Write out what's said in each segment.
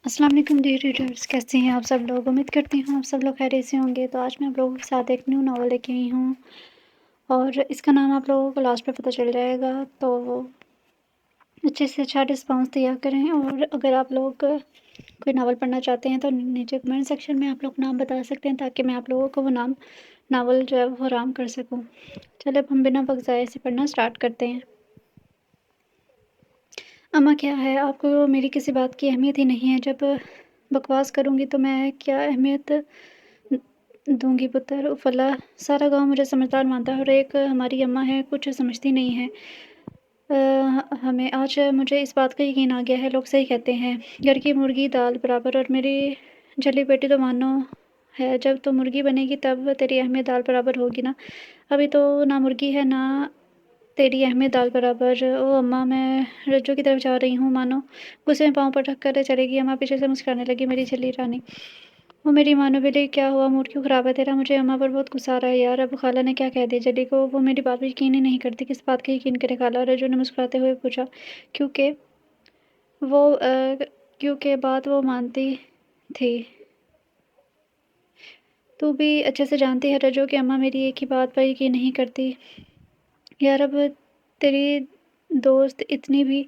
السلام علیکم dear readers, کیسے ہیں آپ سب لوگ؟ امید کرتی ہوں آپ سب لوگ خیریت سے ہوں گے۔ تو آج میں آپ لوگوں کے ساتھ ایک نیو ناول لے کے آئی ہوں اور اس کا نام آپ لوگوں کو لاسٹ پہ پتہ چل جائے گا۔ تو اچھے سے اچھا رسپانس دیا کریں، اور اگر آپ لوگ کوئی ناول پڑھنا چاہتے ہیں تو نیچے کمنٹ سیکشن میں آپ لوگ نام بتا سکتے ہیں، تاکہ میں آپ لوگوں کو وہ ناول جو ہے وہ فراہم کر سکوں۔ چلے اب ہم بنا وقت ضائع سے پڑھنا سٹارٹ کرتے ہیں۔ اماں کیا ہے، آپ کو میری کسی بات کی اہمیت ہی نہیں ہے۔ جب بکواس کروں گی تو میں کیا اہمیت دوں گی پتر؟ فلا سارا گاؤں مجھے سمجھدار مانتا ہے، اور ایک ہماری اماں ہے کچھ سمجھتی نہیں ہے ہمیں۔ آج مجھے اس بات کا یقین آ گیا ہے، لوگ صحیح کہتے ہیں، گھر کی مرغی دال برابر، اور میری جلی بیٹی تو مانو ہے، جب تو مرغی بنے گی تب تیری اہمیت دال برابر ہوگی نا۔ ابھی تو نہ مرغی ہے نہ تیری اہمیت دال برابر۔ او اماں، میں رجو کی طرف جا رہی ہوں، مانو غصے میں پاؤں پر رکھ کر چلے گی۔ اماں پیچھے سے مسکرانے لگی، میری جلی رانی۔ وہ میری مانو بیلی، کیا ہوا؟ موڈ کیوں خراب ہے تیرا؟ مجھے اماں پر بہت غصہ آ رہا ہے یار، اب خالہ نے کیا کہہ دیا جلی کو؟ وہ میری بات پہ یقین ہی نہیں کرتی۔ کس بات کا یقین کرے خالہ؟ رجو نے مسکراتے ہوئے پوچھا۔ کیونکہ بات وہ مانتی تھی۔ تو بھی اچھے سے جانتی ہے رجو کہ اماں میری ایک ہی بات پر یقین نہیں کرتی یار، اب تیری دوست اتنی بھی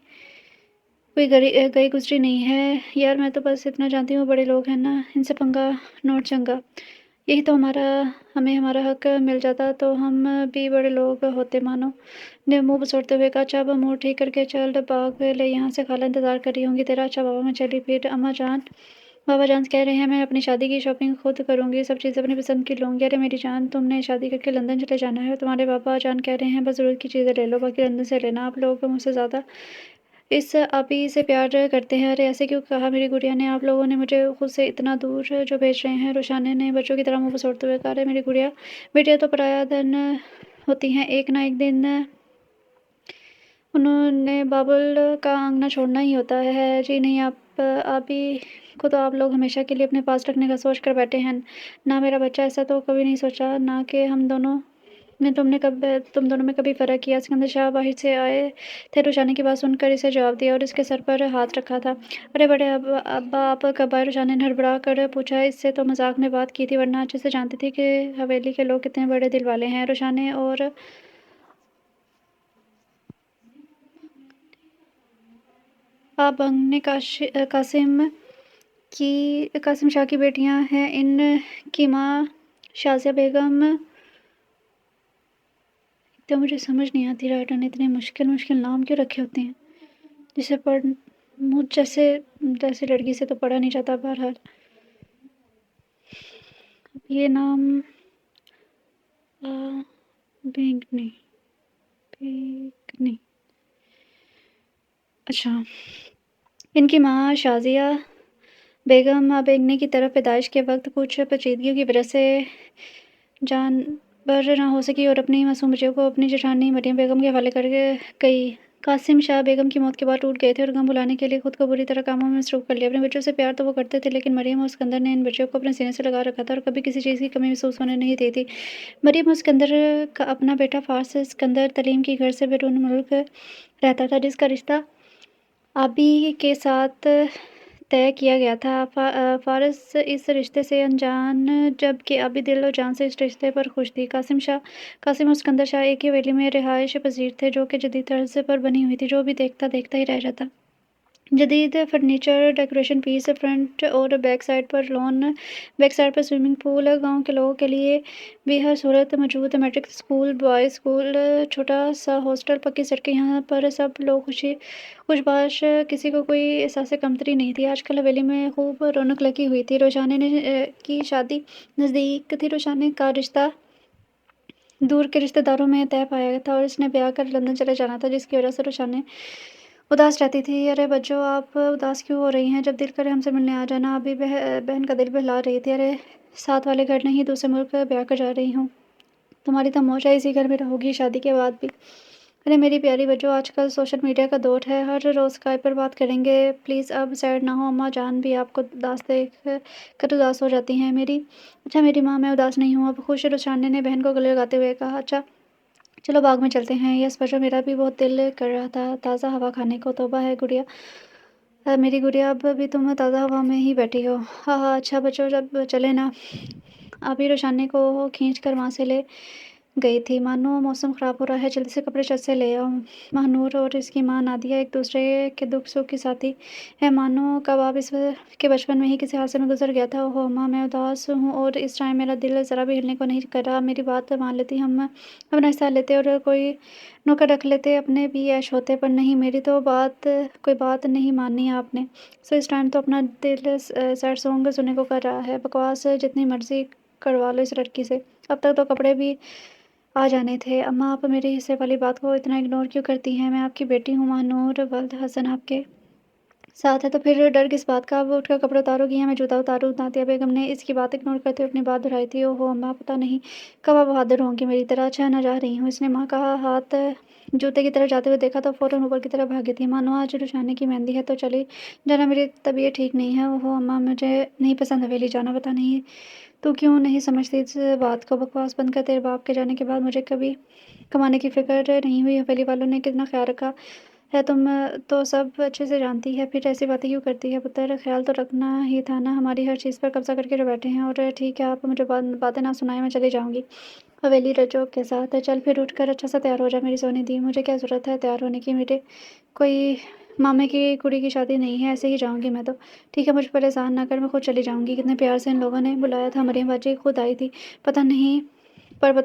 کوئی گئی گزری نہیں ہے یار، میں تو بس اتنا جانتی ہوں، بڑے لوگ ہیں نا، ان سے پنگا نوٹ چنگا، یہی تو ہمیں ہمارا حق مل جاتا تو ہم بھی بڑے لوگ ہوتے۔ مانو نے منہ بسوڑتے ہوئے کہا، اچھا اب موڈ ٹھیک کر کے چل بھاگ لے یہاں سے، خالہ انتظار کر رہی ہوں گی تیرا۔ اچھا بابا، میں چلی پھر۔ اماں جان، بابا جان کہہ رہے ہیں میں اپنی شادی کی شاپنگ خود کروں گی، سب چیزیں اپنی پسند کی لوں گی۔ ارے میری جان، تم نے شادی کر کے لندن چلے جانا ہے، تمہارے بابا جان کہہ رہے ہیں بس ضرورت کی چیزیں لے لو، باقی لندن سے لینا۔ آپ لوگ مجھ سے زیادہ اس آپی سے پیار کرتے ہیں۔ ارے ایسے کیوں کہا میری گڑیا نے؟ آپ لوگوں نے مجھے خود سے اتنا دور جو بھیج رہے ہیں، روشانے نے بچوں کی طرح منہ بسوڑتے ہوئے کہا۔ ارے میری گڑیا، بیٹیاں تو پرایا دھن ہوتی ہیں، ایک نہ ایک دن انہوں نے بابل کا آنگنا چھوڑنا ہی ہوتا ہے۔ جی نہیں، آپی کو تو آپ لوگ ہمیشہ کے لیے اپنے پاس رکھنے کا سوچ کر بیٹھے ہیں نا میرا بچہ، ایسا تو کبھی نہیں سوچا نا کہ تم دونوں میں کبھی فرق کیا۔ سکندر شاہ باہر سے آئے تھے، روشانی کی بات سن کر اسے جواب دیا اور اس کے سر پر ہاتھ رکھا تھا۔ ارے بڑے ابا، آپ کب آئے؟ روشانی نے ہڑبڑا کر پوچھا۔ اس سے تو مذاق میں بات کی تھی، ورنہ اچھے سے جانتی تھی کہ حویلی کے لوگ کتنے بڑے دل والے ہیں۔ روشانی اور آپ بنگ نے قاسم شاہ کی بیٹیاں ہیں، ان کی ماں شازیہ بیگم۔ تو مجھے سمجھ نہیں آتی رائٹر نے اتنے مشکل نام کیوں رکھے ہوتے ہیں، جسے مجھ جیسے لڑکی سے تو پڑھا نہیں جاتا۔ بہرحال یہ نام بیگنی۔ اچھا، ان کی ماں شازیہ بیگم بیگنی کی طرف پیدائش کے وقت کچھ پیچیدگیوں کی وجہ سے جانبر نہ ہو سکی اور اپنی معصوم بچیوں کو اپنی جیٹھانی مریم بیگم کے حوالے کر گئی۔ قاسم شاہ بیگم کی موت کے بعد ٹوٹ گئے تھے اور غم بھلانے کے لیے خود کو بری طرح کاموں میں مصروف کر لیا۔ اپنے بچوں سے پیار تو وہ کرتے تھے، لیکن مریم اور اسکندر نے ان بچوں کو اپنے سینے سے لگا رکھا تھا اور کبھی کسی چیز کی کمی محسوس ہونے نہیں دی تھی۔ مریم اور اسکندر کا اپنا بیٹا فارس اسکندر تعلیم کی غرض سے بیرون ملک رہتا تھا، جس کا رشتہ آبی کے ساتھ طے کیا گیا تھا۔ فارس اس رشتے سے انجان، جبکہ آبی دل و جان سے اس رشتے پر خوش تھی۔ قاسم اور اسکندر شاہ ایک ہی حویلی میں رہائش پذیر تھے، جو کہ جدید طرز پر بنی ہوئی تھی، جو بھی دیکھتا ہی رہ جاتا۔ جدید فرنیچر، ڈیکوریشن پیس، فرنٹ اور بیک سائڈ پر لون، بیک سائڈ پر سوئمنگ پول، گاؤں کے لوگوں کے لیے بھی ہر سہولت موجود، میٹرک اسکول، بوائز اسکول، چھوٹا سا ہاسٹل، پکی سڑکیں، یہاں پر سب لوگ خوش باش، کسی کو کوئی احساس کمتری نہیں تھی۔ آج کل حویلی میں خوب رونق لگی ہوئی تھی۔ روشانی کی شادی نزدیک تھی، روشانی کا رشتہ دور کے رشتہ داروں میں طے پایا تھا اور اس نے بیاہ کر لندن چلے جانا تھا، جس کی وجہ سے روشانی اداس رہتی تھی۔ ارے بچوں، آپ اداس کیوں ہو رہی ہیں؟ جب دل کرے ہم سے ملنے آ جانا۔ ابھی بہن کا دل بہلا رہی تھی۔ ارے ساتھ والے گھر نہیں، دوسرے ملک بیاہ کر جا رہی ہوں، تمہاری تو موج ہے، اسی گھر میں رہو گی شادی کے بعد بھی۔ ارے میری پیاری بچوں، آج کل سوشل میڈیا کا دور ہے، ہر روز اسکائپ پر بات کریں گے، پلیز اب سیڈ نہ ہو۔ اماں جان بھی آپ کو دیکھ کر اداس ہو جاتی ہیں میری۔ اچھا میری ماں، میں اداس نہیں ہوں، اب خوش۔ روشانی نے بہن کو گلے لگاتے ہوئے کہا۔ اچھا چلو باغ میں چلتے ہیں۔ یس بچوں، میرا بھی بہت دل کر رہا تھا تازہ ہوا کھانے کو۔ توبہ ہے گڑیا، मेरी गुड़िया अब भी तुम ताज़ा हवा में ही बैठी हो। हाँ, हाँ, अच्छा बच्चों जब चले ना, अभी रोशानी को खींच कर वहाँ से ले गई थी। मानो मौसम ख़राब हो रहा है, जल्दी से कपड़े छत से ले आओ। महानूर और इसकी माँ नादिया एक दूसरे के दुख सुख की साथी है। मानो कब आप इस के बचपन में ही किसी हादसे में गुजर गया था। ओहो अम्मा, मैं उदास हूँ और इस टाइम मेरा दिल ज़रा भी हिलने को नहीं कर रहा। मेरी बात मान लेती, हम अपना हिस्सा लेते और कोई नौकर रख लेते, अपने भी ऐश होते। पर नहीं, मेरी तो कोई बात नहीं मानी आपने। सो इस टाइम तो अपना दिल सैड सॉन्ग सुनने को कर रहा है। बकवास जितनी मर्ज़ी करवा लो इस लड़की से। अब तक तो कपड़े भी आ जाने थे। अम्मा, आप मेरे हिस्से वाली बात को इतना इग्नोर क्यों करती हैं? मैं आपकी बेटी हूँ। महानूर वल्द हसन आपके साथ है तो फिर डर किस बात का? अब उठकर कपड़े उतारोगी या मैं जूता उतारूँ? नादिया बेगम ने इसकी बात इग्नोर करते हुए अपनी बात दोहराई थी। ओहो अम्मा, पता नहीं कब आप बहादुर होंगी मेरी तरह। अच्छा ना जा रही हूँ, इसने माँ कहा। हाथ जूते की तरफ जाते हुए देखा तो फ़ौरन ऊपर की तरफ भागी थी। मानो आज रुशाने की मेहंदी है तो चली जाना, मेरी तबीयत ठीक नहीं है। ओहो अम्मा, मुझे नहीं पसंद हवेली जाना। पता नहीं तू क्यों नहीं समझती इस बात को? बकवास बंद कर। तेरे बाप के जाने के बाद मुझे कभी कमाने की फ़िक्र नहीं हुई। हवेली वालों ने कितना ख़्याल रखा है, तुम तो सब अच्छे से जानती है। फिर ऐसी बातें क्यों करती है? पुत्र, ख़्याल तो रखना ही था ना। हमारी हर चीज़ पर कब्ज़ा करके जो बैठे हैं। और ठीक है, आप मुझे बातें ना सुनाएं, मैं चली जाऊँगी। हवेली रजो के साथ है। चल फिर उठकर अच्छा सा तैयार हो जा मेरी सोनी दी। मुझे क्या ज़रूरत है तैयार होने की? मेरे कोई मामे की कुड़ी की शादी नहीं है, ऐसे ही जाऊँगी मैं तो। ठीक है, मुझ पर एहसान ना कर, मैं खुद चली जाऊँगी। कितने प्यार से इन लोगों ने बुलाया था। मरियम बाजी खुद आई थी। पता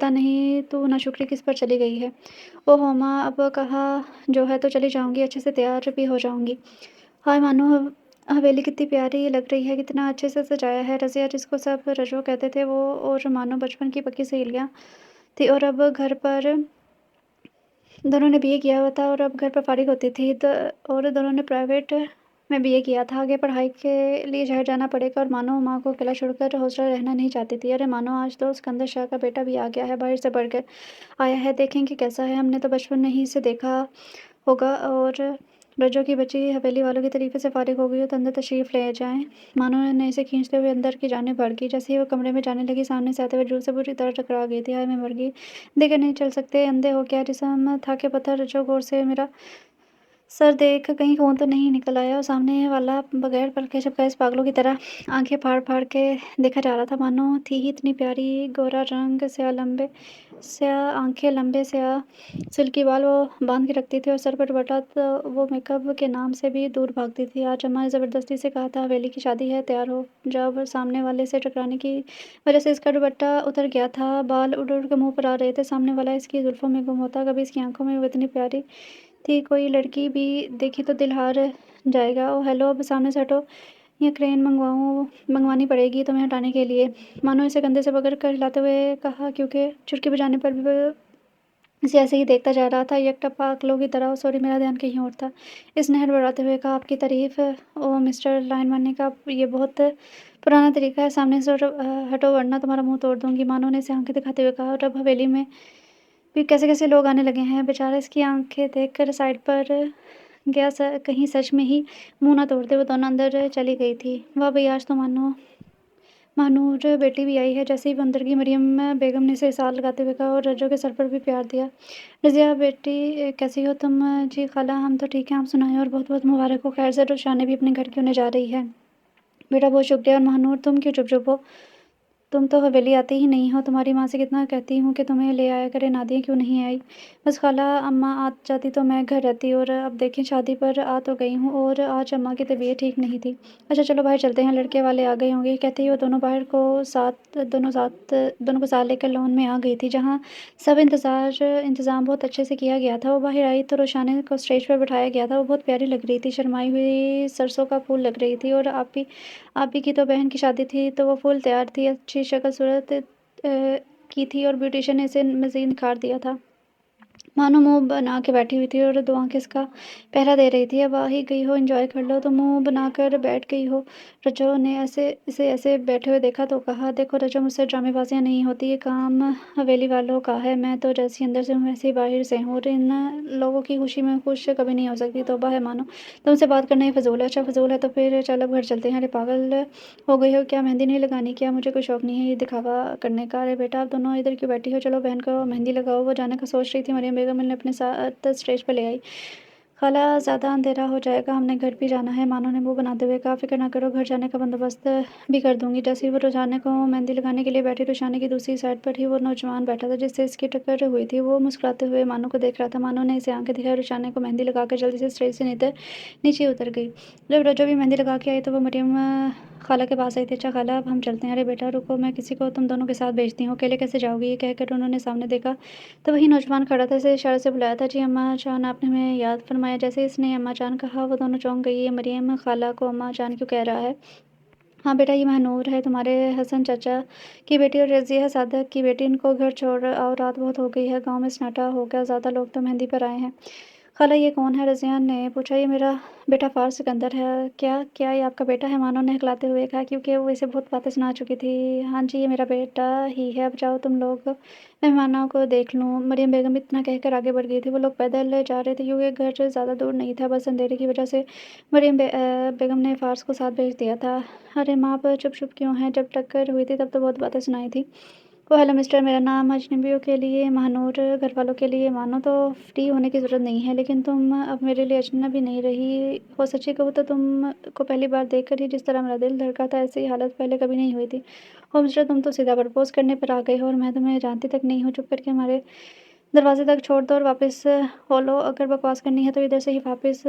नहीं तू नाशुक्री किस पर चली गई है। ओहो माँ, अब कहा जो है तो चली जाऊँगी, अच्छे से तैयार भी हो जाऊँगी। हाय मानो, हवेली कितनी प्यारी लग रही है, कितना अच्छे से सजाया है। रज़िया, जिसको सब रजो कहते थे, वो और मानो बचपन की पक्की सहेलियाँ थी। और अब घर पर दोनों ने बीए किया हुआ था और अब घर पर फ़ारिग होती थी और दोनों ने प्राइवेट में बीए किया था। आगे पढ़ाई के लिए शहर जाना पड़ेगा और मानो माँ को अकेला छोड़कर हॉस्टल रहना नहीं चाहती थी। अरे मानो, आज तो सिकंदर शाह का बेटा भी आ गया है, बाहर से पढ़कर आया है, देखेंगे कैसा है। हमने तो बचपन में ही इसे देखा होगा। और रज्जो की बच्ची हवेली वालों की तरीफ़े से फ़ारिग हो गई हो तो अंदर तशरीफ़ ले जाएँ। मानो ने इसे खींचते हुए अंदर की जानिब बढ़ गई। जैसे ही वो कमरे में जाने लगी, सामने से आते हुए जूल से बुरी तरह टकरा गई थी। हाय मैं मर गई, देख नहीं चल सकते, अंधे हो क्या? जिस्म था कि पत्थर। रज्जो गौर से मेरा सर देख कहीं खून तो नहीं निकल आया। और सामने वाला बगैर पलके झपकाए इस पागलों की तरह आंखें फाड़ फाड़ के देखा जा रहा था। मानो थी ही इतनी प्यारी, गोरा रंग, स्याह आंखें, लंबे स्याह सिल्की बाल वो बांध के रखती थी और सर पर दुपट्टा तो वो मेकअप के नाम से भी दूर भागती थी। आज अम्मा ने ज़बरदस्ती से कहा था हवेली की शादी है, तैयार हो जाओ। पर सामने वाले से टकराने की वजह से इसका दुपट्टा उतर गया था, बाल उड़ उड़ के मुंह पर आ रहे थे। सामने वाला इसकी जुल्फों में गुम होता, कभी इसकी आंखों में वो इतनी प्यारी थी, कोई लड़की भी देखी तो दिल हार जाएगा। ओ हेलो, अब सामने से हटो, या क्रेन मंगवानी पड़ेगी तुम्हें हटाने के लिए। मानो इसे कंधे से पकड़ कर हिलाते हुए कहा, क्योंकि चुटकी बजाने पर भी वो इसे ऐसे ही देखता जा रहा था, एकटप्पा अकलों की तरह। सॉरी, मेरा ध्यान कहीं और था। इसने हड़बड़ाते हुए कहा, आपकी तारीफ ओ मिस्टर लाइन मारने का ये बहुत पुराना तरीका है। सामने से हटो वरना तुम्हारा मुंह तोड़ दूंगी। मानो ने इसे आंखें दिखाते हुए कहा। और अब हवेली में भी कैसे कैसे लोग आने लगे हैं। बेचारा इसकी आंखें देखकर साइड पर गया, कहीं सच में ही मुंह ना तोड़ दे। वो दोनों अंदर चली गई थी। वाह भई, आज तो महानूर बेटी भी आई है। जैसे ही वो अंदर की, मरियम बेगम ने इसे इशारा लगाते हुए कहा और रज्जो के सर पर भी प्यार दिया। रज़िया बेटी, कैसी हो तुम? जी खाला, हम तो ठीक हैं, आप सुनाएं। और बहुत बहुत मुबारक हो। खैर से रुशाने भी अपने घर क्यों नहीं जा रही है? बेटा बहुत शुक्रिया। और महानूर, तुम क्यों चुप चुप हो? तुम तो हवेली आती ही नहीं हो। तुम्हारी माँ से कितना कहती हूँ कि तुम्हें ले आया करे, नादिया क्यों नहीं आई? बस खाला, अम्मा आ जाती तो मैं घर रहती। और अब देखें, शादी पर आ तो गई हूँ और आज अम्मा की तबीयत ठीक नहीं थी। अच्छा चलो बाहर चलते हैं, लड़के वाले आ गए होंगे। कहते ही वो दोनों को साथ लेकर लॉन में आ गई थी, जहाँ सब इंतज़ाम बहुत अच्छे से किया गया था। वो बाहर आई तो रोशाने को स्टेज पर बिठाया गया था। वो बहुत प्यारी लग रही थी, शर्माई हुई सरसों का फूल लग रही थी। और आप ही की तो बहन की शादी थी तो वो फुल तैयार थी, अच्छी शक्ल सूरत की थी और ब्यूटिशियन ने इसे मज़ीद निखार दिया था। मानो मुँह बना के बैठी हुई थी और दो आँखें इसका पहरा दे रही थी। अब आ ही गई हो, एंजॉय कर लो। तो मुँह बनाकर बैठ गई हो। रजो ने इसे ऐसे बैठे हुए देखा तो कहा, देखो रजो, मुझसे ड्रामेबाजियाँ नहीं होती, ये काम हवेली वालों का है। मैं तो जैसी अंदर से हूँ वैसे ही बाहर से हूँ और इन लोगों की खुशी में खुश कभी नहीं हो सकती। तौबा है मानो, तुमसे बात करना ही फजूल है। अच्छा फजूल है तो फिर चल अब घर चलते हैं। अरे पागल हो गई हो क्या? मेहंदी नहीं लगानी क्या? मुझे कोई शौक नहीं है ये दिखावा करने का। अरे बेटा, आप दोनों इधर क्यों बैठी हो? चलो बहन को मेहंदी लगाओ। वो जाने का सोच रही थी, मरियम बेगम ने अपने साथ स्टेज पर ले आई। खाला ज़्यादा अंधेरा हो जाएगा, हमने घर भी जाना है, मानो ने मुँह बनाते हुए कहा। फ़िक्र ना करो, घर जाने का बंदोबस्त भी कर दूँगी। जैसे ही वो रुझाने को मेहंदी लगाने के लिए बैठी, रुझाने की दूसरी साइड पर ही वो नौजवान बैठा था जिससे इसकी टक्कर हुई थी। वो मुस्कुराते हुए मानो को देख रहा था। मानो ने इसे आंखें दिखाई, रुझाने को मेहंदी लगाकर जल्दी से स्टेज से नीचे उतर गई। जब रजो भी मेहंदी लगा के आई तो वो मरियम खाला के पास आई थी। अच्छा खाला, अब हम चलते हैं। अरे बेटा रुको, मैं किसी को तुम दोनों के साथ भेजती हूँ, अकेले कैसे जाओगी? ये कहकर उन्होंने सामने देखा तो वही नौजवान खड़ा था। इसे इशारे से बुलाया था। जी अम्मा जान, आपने हमें याद फरमाया। जैसे इसने अम्मा जान कहा वो दोनों चौंक गई। ये मरियम खाला को अम्मा जान क्यों कह रहा है? हाँ बेटा, ये महानूर है, तुम्हारे हसन चाचा की बेटी, और रज़िया सादक की बेटी। इनको घर छोड़ आओ, रात बहुत हो गई है, गांव में सन्नाटा हो गया, ज़्यादा लोग तो मेहंदी पर आए हैं। खाला ये कौन है? रज़िया ने पूछा। ये मेरा बेटा फ़ार सिकंदर है। क्या क्या ये आपका बेटा है? मानो ने हिकलाते हुए कहा, क्योंकि वो इसे बहुत बातें सुना चुकी थी। हाँ जी, ये मेरा बेटा ही है। अब जाओ तुम लोग, मेहमानों को देख लूँ। मरियम बेगम इतना कहकर आगे बढ़ गई थी। वो लोग पैदल जा रहे थे क्योंकि घर ज़्यादा दूर नहीं था, बस अंधेरे की वजह से बेगम ने फ़ार्स को साथ भेज दिया था। अरे माँ, आप चुप-चुप क्यों हैं? जब टक्कर हुई थी तब तो बहुत बातें सुनाई थी। ओह हेलो मिस्टर, मेरा नाम अजनबियों के लिए महानूर, घर वालों के लिए मानो तो फ्री होने की ज़रूरत नहीं है, लेकिन तुम अब मेरे लिए अजनबी नहीं रही हो। सच्ची कहूँ तो तुम को पहली बार देखकर ही जिस तरह मेरा दिल धड़का था, ऐसी हालत पहले कभी नहीं हुई थी। ओह मिस्टर, तुम तो सीधा प्रपोज़ करने पर आ गए हो और मैं तुम्हें जानती तक नहीं हूँ। चुप करके हमारे दरवाजे तक छोड़ दो और वापस हो लो। अगर बकवास करनी है तो इधर से ही वापस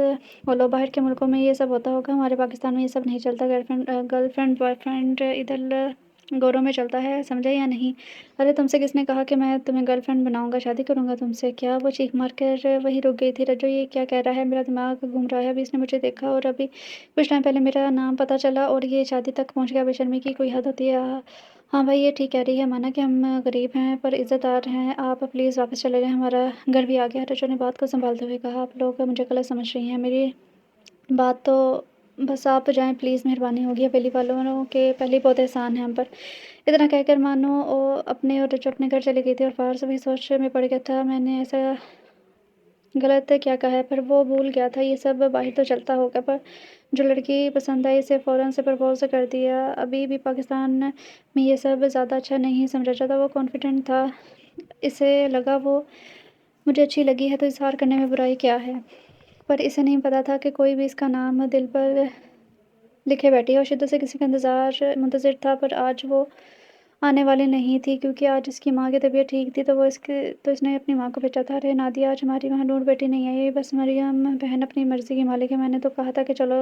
हो लो। बाहर के मुल्कों में ये सब होता होगा, हमारे पाकिस्तान में ये सब नहीं चलता। गर्लफ्रेंड बॉयफ्रेंड इधर गोरों में चलता है, समझे या नहीं? अरे तुमसे किसने कहा कि मैं तुम्हें गर्लफ्रेंड बनाऊंगा, शादी करूंगा तुमसे? क्या? वो चीख मार कर वहीं रुक गई थी। रजो ये क्या कह रहा है? मेरा दिमाग घूम रहा है। अभी इसने मुझे देखा और अभी कुछ टाइम पहले मेरा नाम पता चला और ये शादी तक पहुंच गया। बेशर्मी की कोई हद होती है। हाँ भाई, ये ठीक कह रही है। माना कि हम गरीब हैं पर इज़्ज़तदार हैं। आप प्लीज़ वापस चले जाएँ, हमारा घर भी आ गया है। रजो ने बात को सँभालते हुए कहा। आप लोग मुझे गलत समझ रही हैं। मेरी बात तो बस आप जाएँ प्लीज़, मेहरबानी होगी। हवेली वालों के पहले ही बहुत एहसान है हम पर। इतना कहकर मानो अपने और रजो अपने घर चली गई थी और फ़ार्स भी सोच में पड़ गया था। मैंने ऐसा गलत क्या कहा है? पर वो भूल गया था ये सब बाहर तो चलता होगा, पर जो लड़की पसंद आई इसे फ़ौरन से प्रपोज़ कर दिया। अभी भी पाकिस्तान में ये सब ज़्यादा अच्छा नहीं समझा जाता। वो कॉन्फिडेंट था, इसे लगा वो मुझे अच्छी लगी है तो इज़हार करने में बुराई क्या है? पर इसे नहीं पता था कि कोई भी इसका नाम दिल पर लिखे बैठी है और शिद्दत से किसी का मुंतज़िर था, पर आज वो आने वाली नहीं थी क्योंकि आज इसकी माँ की तबीयत ठीक थी, तो इसने अपनी माँ को भेजा था। अरे नादिया, आज हमारी महानूर बेटी नहीं आई, बस मरियम बहन अपनी मर्ज़ी की मालिक है। मैंने तो कहा था कि चलो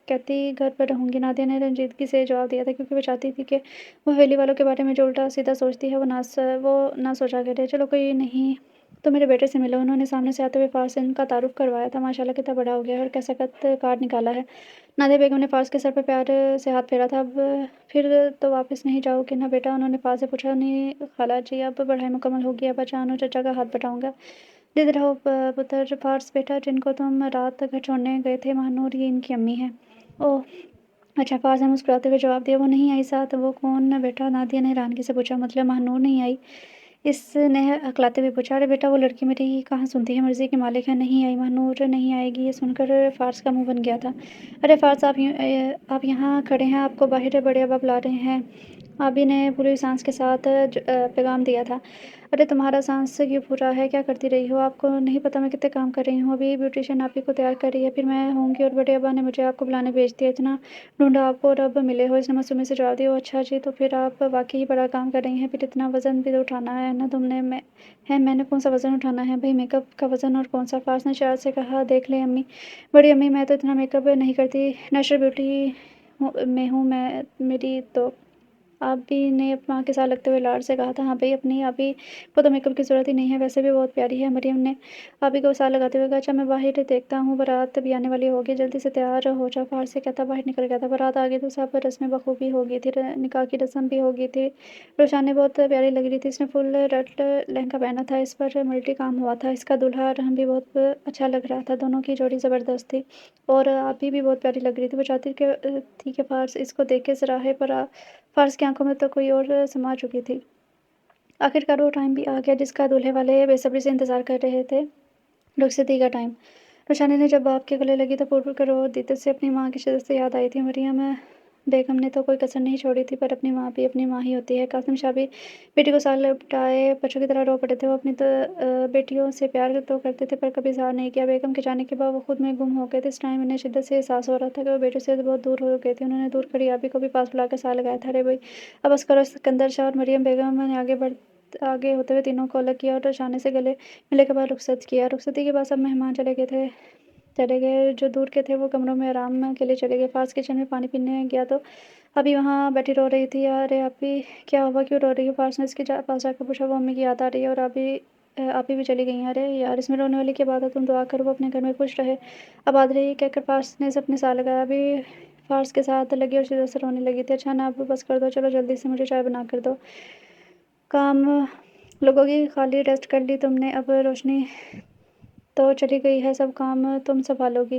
कहती घर पर रहूँगी। नादिया ने रंजीदगी से जवाब दिया था क्योंकि वो चाहती थी कि वो हवेली वालों के बारे में जो उल्टा-सीधा सोचती है वो ना सोचा करे। चलो कोई नहीं, तो मेरे बेटे से मिलो। उन्होंने सामने से आते हुए फ़ार्स से इनका तारुफ़ करवाया था। माशाअल्लाह कितना बड़ा हो गया है और कैसा कद काट निकाला है। नादिया बेगम ने फ़ार्स के सर पर प्यार से हाथ फेरा था। अब फिर तो वापस नहीं जाओगे ना बेटा? उन्होंने फ़ार्स से पूछा। नहीं खाला जी, अब पढ़ाई मुकम्मल होगी, अब जान और चचा का हाथ बटाऊँगा। जिद रहो पुत्र। फ़ार्स बेटा, जिनको तुम रात घर छोड़ने गए थे, महानूर ये इनकी अम्मी है। ओह अच्छा, फ़ार्स ने मुस्कुराते हुए जवाब दिया। वो नहीं आई साथ? वो कौन बेटा? नादिया ने हैरानगी से पूछा। मतलब महानूर नहीं आई? इसने हकलाते हुए पूछा। अरे बेटा, वो लड़की मेरी कहाँ सुनती है, मर्ज़ी की मालिक है। नहीं आई, महानूर नहीं आएगी। ये सुनकर फ़ार्स का मुँह बन गया था। अरे फ़ार्स, आप यहाँ खड़े हैं, आपको बाहर बड़े अब्बा बुला रहे हैं। आबी ने पूरी सांस के साथ पैगाम दिया था। अरे तुम्हारा सांस क्यों पूरा है? क्या करती रही हो? आपको नहीं पता मैं कितने काम कर रही हूँ? अभी ब्यूटिशियन आप ही को तैयार कर रही है, फिर मैं होंगी और बड़े अब्बा ने मुझे आपको बुलाने भेज दिया। इतना ढूँढा आपको और अब मिले हो। इसने मासूमी से जवाब दिया। ओह अच्छा जी, तो फिर आप वाक़ई बड़ा काम कर रही हैं। फिर इतना वज़न भी तो उठाना है ना तुमने? मैंने कौन-सा वज़न उठाना है भई? मेकअप का वज़न और कौन-सा? फ़ार्स ने शरारत से कहा। देख लें अम्मी, बड़ी अम्मी, मैं तो इतना मेकअप नहीं करती, नेचुरल ब्यूटी में हूँ मैं। मेरी तो आबी ने अपनी माँ के साथ लगते हुए लाड से कहा था। हाँ भई, अपनी आबी को तो मेकअप की ज़रूरत ही नहीं है, वैसे भी बहुत प्यारी है। मरियम ने आबी को साथ लगाते हुए कहा। अच्छा मैं बाहर देखता हूँ, बारात भी आने वाली होगी, जल्दी से तैयार हो जा। बाहर से कहता बाहर निकल गया था। बारात आ गई तो सब रस्में बखूबी हो गई थी। निकाह की रस्म भी हो गई थी। रोशानी बहुत प्यारी लग रही थी। इसने फुल रेड लहंगा पहना था, इस पर मल्टी काम हुआ था। इसका दूल्हा रहन भी बहुत अच्छा लग रहा था। दोनों की जोड़ी ज़बरदस्त थी और आबी भी बहुत प्यारी लग रही थी। वो चाहती थी कि फ़ार्स इसको देख के सराहे, पर फ़ार्स की आंखों में तो कोई और समा चुकी थी। आखिरकार वो टाइम भी आ गया जिसका दूल्हे वाले बेसब्री से इंतज़ार कर रहे थे। रुखसती का टाइम। रोशानी ने जब बाप के गले लगी तो पुरपुर कर रो दी। से अपनी माँ की शिद्दत से याद आई थी। मरियम बेगम ने तो कोई कसर नहीं छोड़ी थी, पर अपनी माँ भी अपनी माँ ही होती है। कासिम शाह भी बेटी को साल लपटाए बच्चों की तरह रो पड़े थे। वो अपनी बेटियों से प्यार तो करते थे, पर कभी इज़हार नहीं किया। बेगम के जाने के बाद वो खुद में गुम हो गए थे। इस टाइम उन्हें शिद्दत से एहसास हो रहा था कि वो बेटियों से बहुत दूर हो गए थे। उन्होंने दूर खड़ी आबी को भी पास बुलाकर साह लगाया था। अरे भई, अब बस करो। सिकंदर शाह और मरियम बेगम ने आगे होते हुए तीनों को अलग किया और शाने से गले मिलने के बाद रुखसत किया। रुखसती के बाद सब मेहमान चले गए। जो दूर के थे वो कमरों में आराम के लिए चले गए। फ़ार्स किचन में पानी पीने गया तो अभी वहाँ बैठी रो रही थी। अरे अभी क्या हुआ, क्यों रो रही हो? फ़ार्स ने इसके पास जाकर पूछा। वो अम्मी की याद आ रही है और आप ही भी चली गई हैं। अरे यार, इसमें रोने वाली क्या बात है? तुम दुआ करो वो अपने घर में खुश रहे। अब आ रही कहकर फ़ार्स ने अपने साह लगाया। अभी फ़ार्स के साथ लगी और शिद्दत से रोने लगी थी। अच्छा ना, अब बस कर दो, चलो जल्दी से मुझे चाय बना कर दो। काम लोगों की खाली रेस्ट कर ली तुमने, अब रोशनी तो चली गई है, सब काम तुम संभालोगी।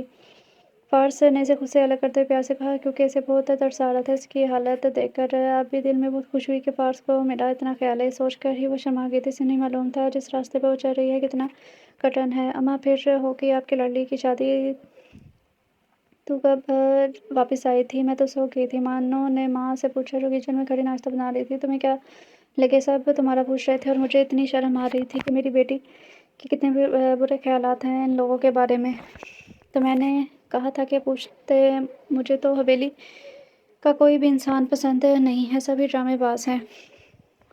फ़ार्स ने इसे खुद से अलग करते हुए प्यार से कहा, क्योंकि इसे बहुत तरस आ रहा था। इसकी हालत देखकर अब भी दिल में बहुत खुश हुई कि फ़ार्स को मेरा इतना ख़्याल है। ये सोचकर ही वो शर्मा गई थी। इसे नहीं मालूम था जिस रास्ते पर वो चल रही है कितना कठिन है। अम्मा, फिर होगी आपकी लाडली की शादी? तू कब वापस आई थी? मैं तो सो गई थी। मानो ने माँ से पूछा, जो किचन में खड़ी नाश्ता बना रही थी। तुम्हें क्या लगे सब तुम्हारा पूछ रहे थे, और मुझे इतनी शर्म आ रही थी कि मेरी बेटी के कितने बुरे ख्यालात हैं इन लोगों के बारे में। तो मैंने कहा था कि पूछते। मुझे तो हवेली का कोई भी इंसान पसंद नहीं है, सभी ड्रामेबाज हैं।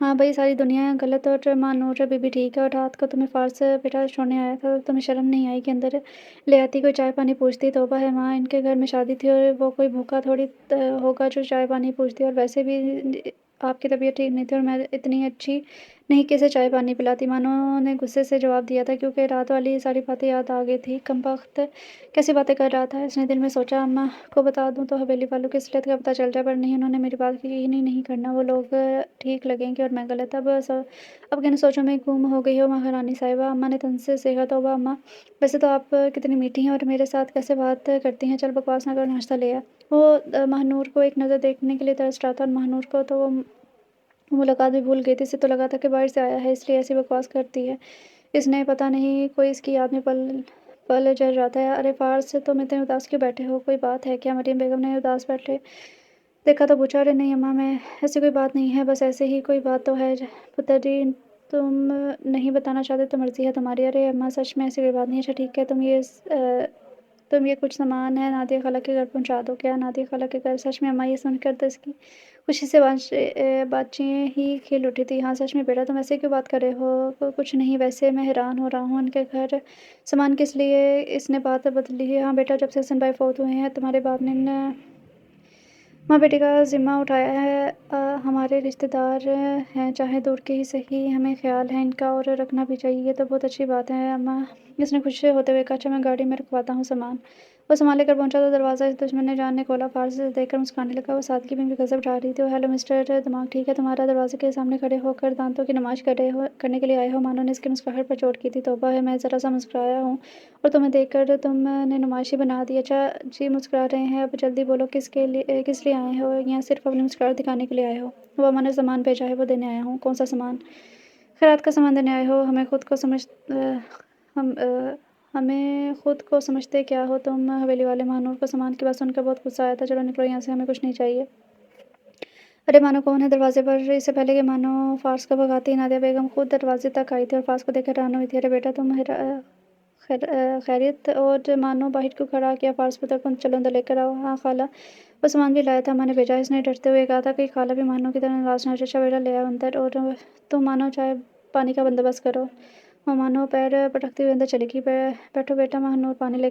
हाँ भाई, सारी दुनिया गलत और मानूर बीबी ठीक है। और रात को तुम्हें फ़ार्स बेटा छोड़ने आया था, तो तुम्हें शर्म नहीं आई कि अंदर ले आती, कोई चाय पानी पूछती? तौबा है माँ, इनके घर में शादी थी और वो कोई भूखा थोड़ी होगा जो चाय पानी पूछती। और वैसे भी आपकी तबीयत ठीक नहीं थी और मैं इतनी अच्छी नहीं कि इसे चाय पानी पिलाती। मानो ने गुस्से से जवाब दिया था, क्योंकि रात वाली सारी बातें याद आ गई थी। कमबख्त कैसी बातें कर रहा था, इसने दिल में सोचा। अम्मा को बता दूं तो हवेली वालों की असलियत का पता चल जाए, पर नहीं, उन्होंने मेरी बात की यकीन ही नहीं करना। वो लोग ठीक लगेंगे और मैं गलत। अब किन सोचों में गुम हो गई हो महारानी साहिबा। अम्मा ने तन से सेहा। तौबा अम्मा, वैसे तो आप कितनी मीठी हैं और मेरे साथ कैसे बात करती हैं। चल बकवास ना कर, नाश्ता ले आ। वो महानूर को एक नज़र देखने के लिए तरस रहा था, और महानूर को तो वो मुलाकात भी भूल गई थी। इसे तो लगा था कि बाहर से आया है, इसलिए ऐसी बकवास करती है। इसने पता नहीं कोई इसकी याद में पल पल जल रहा था। अरे फ़ार्स, तुम इतने उदास क्यों बैठे हो? कोई बात है क्या? मरियम बेगम ने उदास बैठे देखा तो पूछा। अरे नहीं अम्मा, मैं ऐसी कोई बात नहीं है, बस ऐसे ही कोई बात तो है। पुत्र जी, तुम नहीं बताना चाहते तो मर्ज़ी है तुम्हारी। अरे अम्मा, सच में ऐसी कोई बात नहीं है। अच्छा ठीक है, तुम ये कुछ सामान है नादिया खाला के घर पहुंचा दो। क्या नादिया खाला के घर? सच में अम्मा? ये सुनकर तो इसकी खुशी से बातचीत ही खिल उठी थी। हाँ सच में बेटा, तुम ऐसे क्यों बात कर रहे हो? कुछ नहीं, वैसे मैं हैरान हो रहा हूँ, उनके घर सामान किस लिए? इसने बात बदली है। हाँ बेटा, जब से हसन भाई फौत हुए हैं, तुम्हारे बाप ने माँ बेटी का ज़िम्मा उठाया है। हमारे रिश्तेदार हैं, चाहे दूर के ही सही, हमें ख़्याल है इनका और रखना भी चाहिए। ये तो बहुत अच्छी बात है अम्मा, इसने खुश होते हुए कहा। अच्छा, मैं गाड़ी में रखवाता हूँ सामान। वो सामान लेकर पहुंचा तो दरवाज़ा इस दुश्मन ने जान ने खोला। फ़ार्स से देखकर मुस्कुराने लगा। वो सादगी में भी गज़ब ढा रही थी। वो, हेलो मिस्टर, दिमाग ठीक है तुम्हारा? दरवाजे के सामने खड़े होकर दांतों की नमाज़ करने के लिए आए हो? मानो ने इसकी मुस्कुराहट पर चोट की थी। तौबा है, मैं ज़रा सा मुस्कुराया हूँ और तुम्हें देखकर तुमने नुमाइशी बना दी। अच्छा जी, मुस्कुरा रहे हैं? अब जल्दी बोलो, किस लिए आए हो? यहाँ सिर्फ अपनी मुस्कुराहट दिखाने के लिए आए हो? वो अम्मा ने सामान भेजा है, वो देने आया हूँ। कौन सा सामान? खैरात का सामान देने आए हो? हमें खुद को समझते क्या हो तुम? हवेली वाले महानूर को सामान की बात सुनकर बहुत गुस्सा आया था। चलो निकलो यहाँ से, हमें कुछ नहीं चाहिए। अरे मानो कौन है दरवाजे पर? इससे पहले कि मानो फ़ार्स को भगाती, नादिया बेगम खुद दरवाजे तक आई थी और फ़ार्स को देखकर हैरान हुई थी। अरे बेटा, तुम खैरियत? और मानो बाहर क्यों खड़ा किया फ़ार्स पुत्र को? चलो अंदर लेकर आओ। हाँ खाला, वो सामान भी लाया था, माँ ने भेजा। इसने डरते हुए कहा था कि खाला भी मानो की तरह नाराज़ न हो। अच्छा बेटा, ले आओ अंदर, और तुम मानो चाय पानी का बंदोबस्त करो। वो मानो पैर पटकती हुई अंदर चली गई। बैठो बेटा, महानूर पानी ले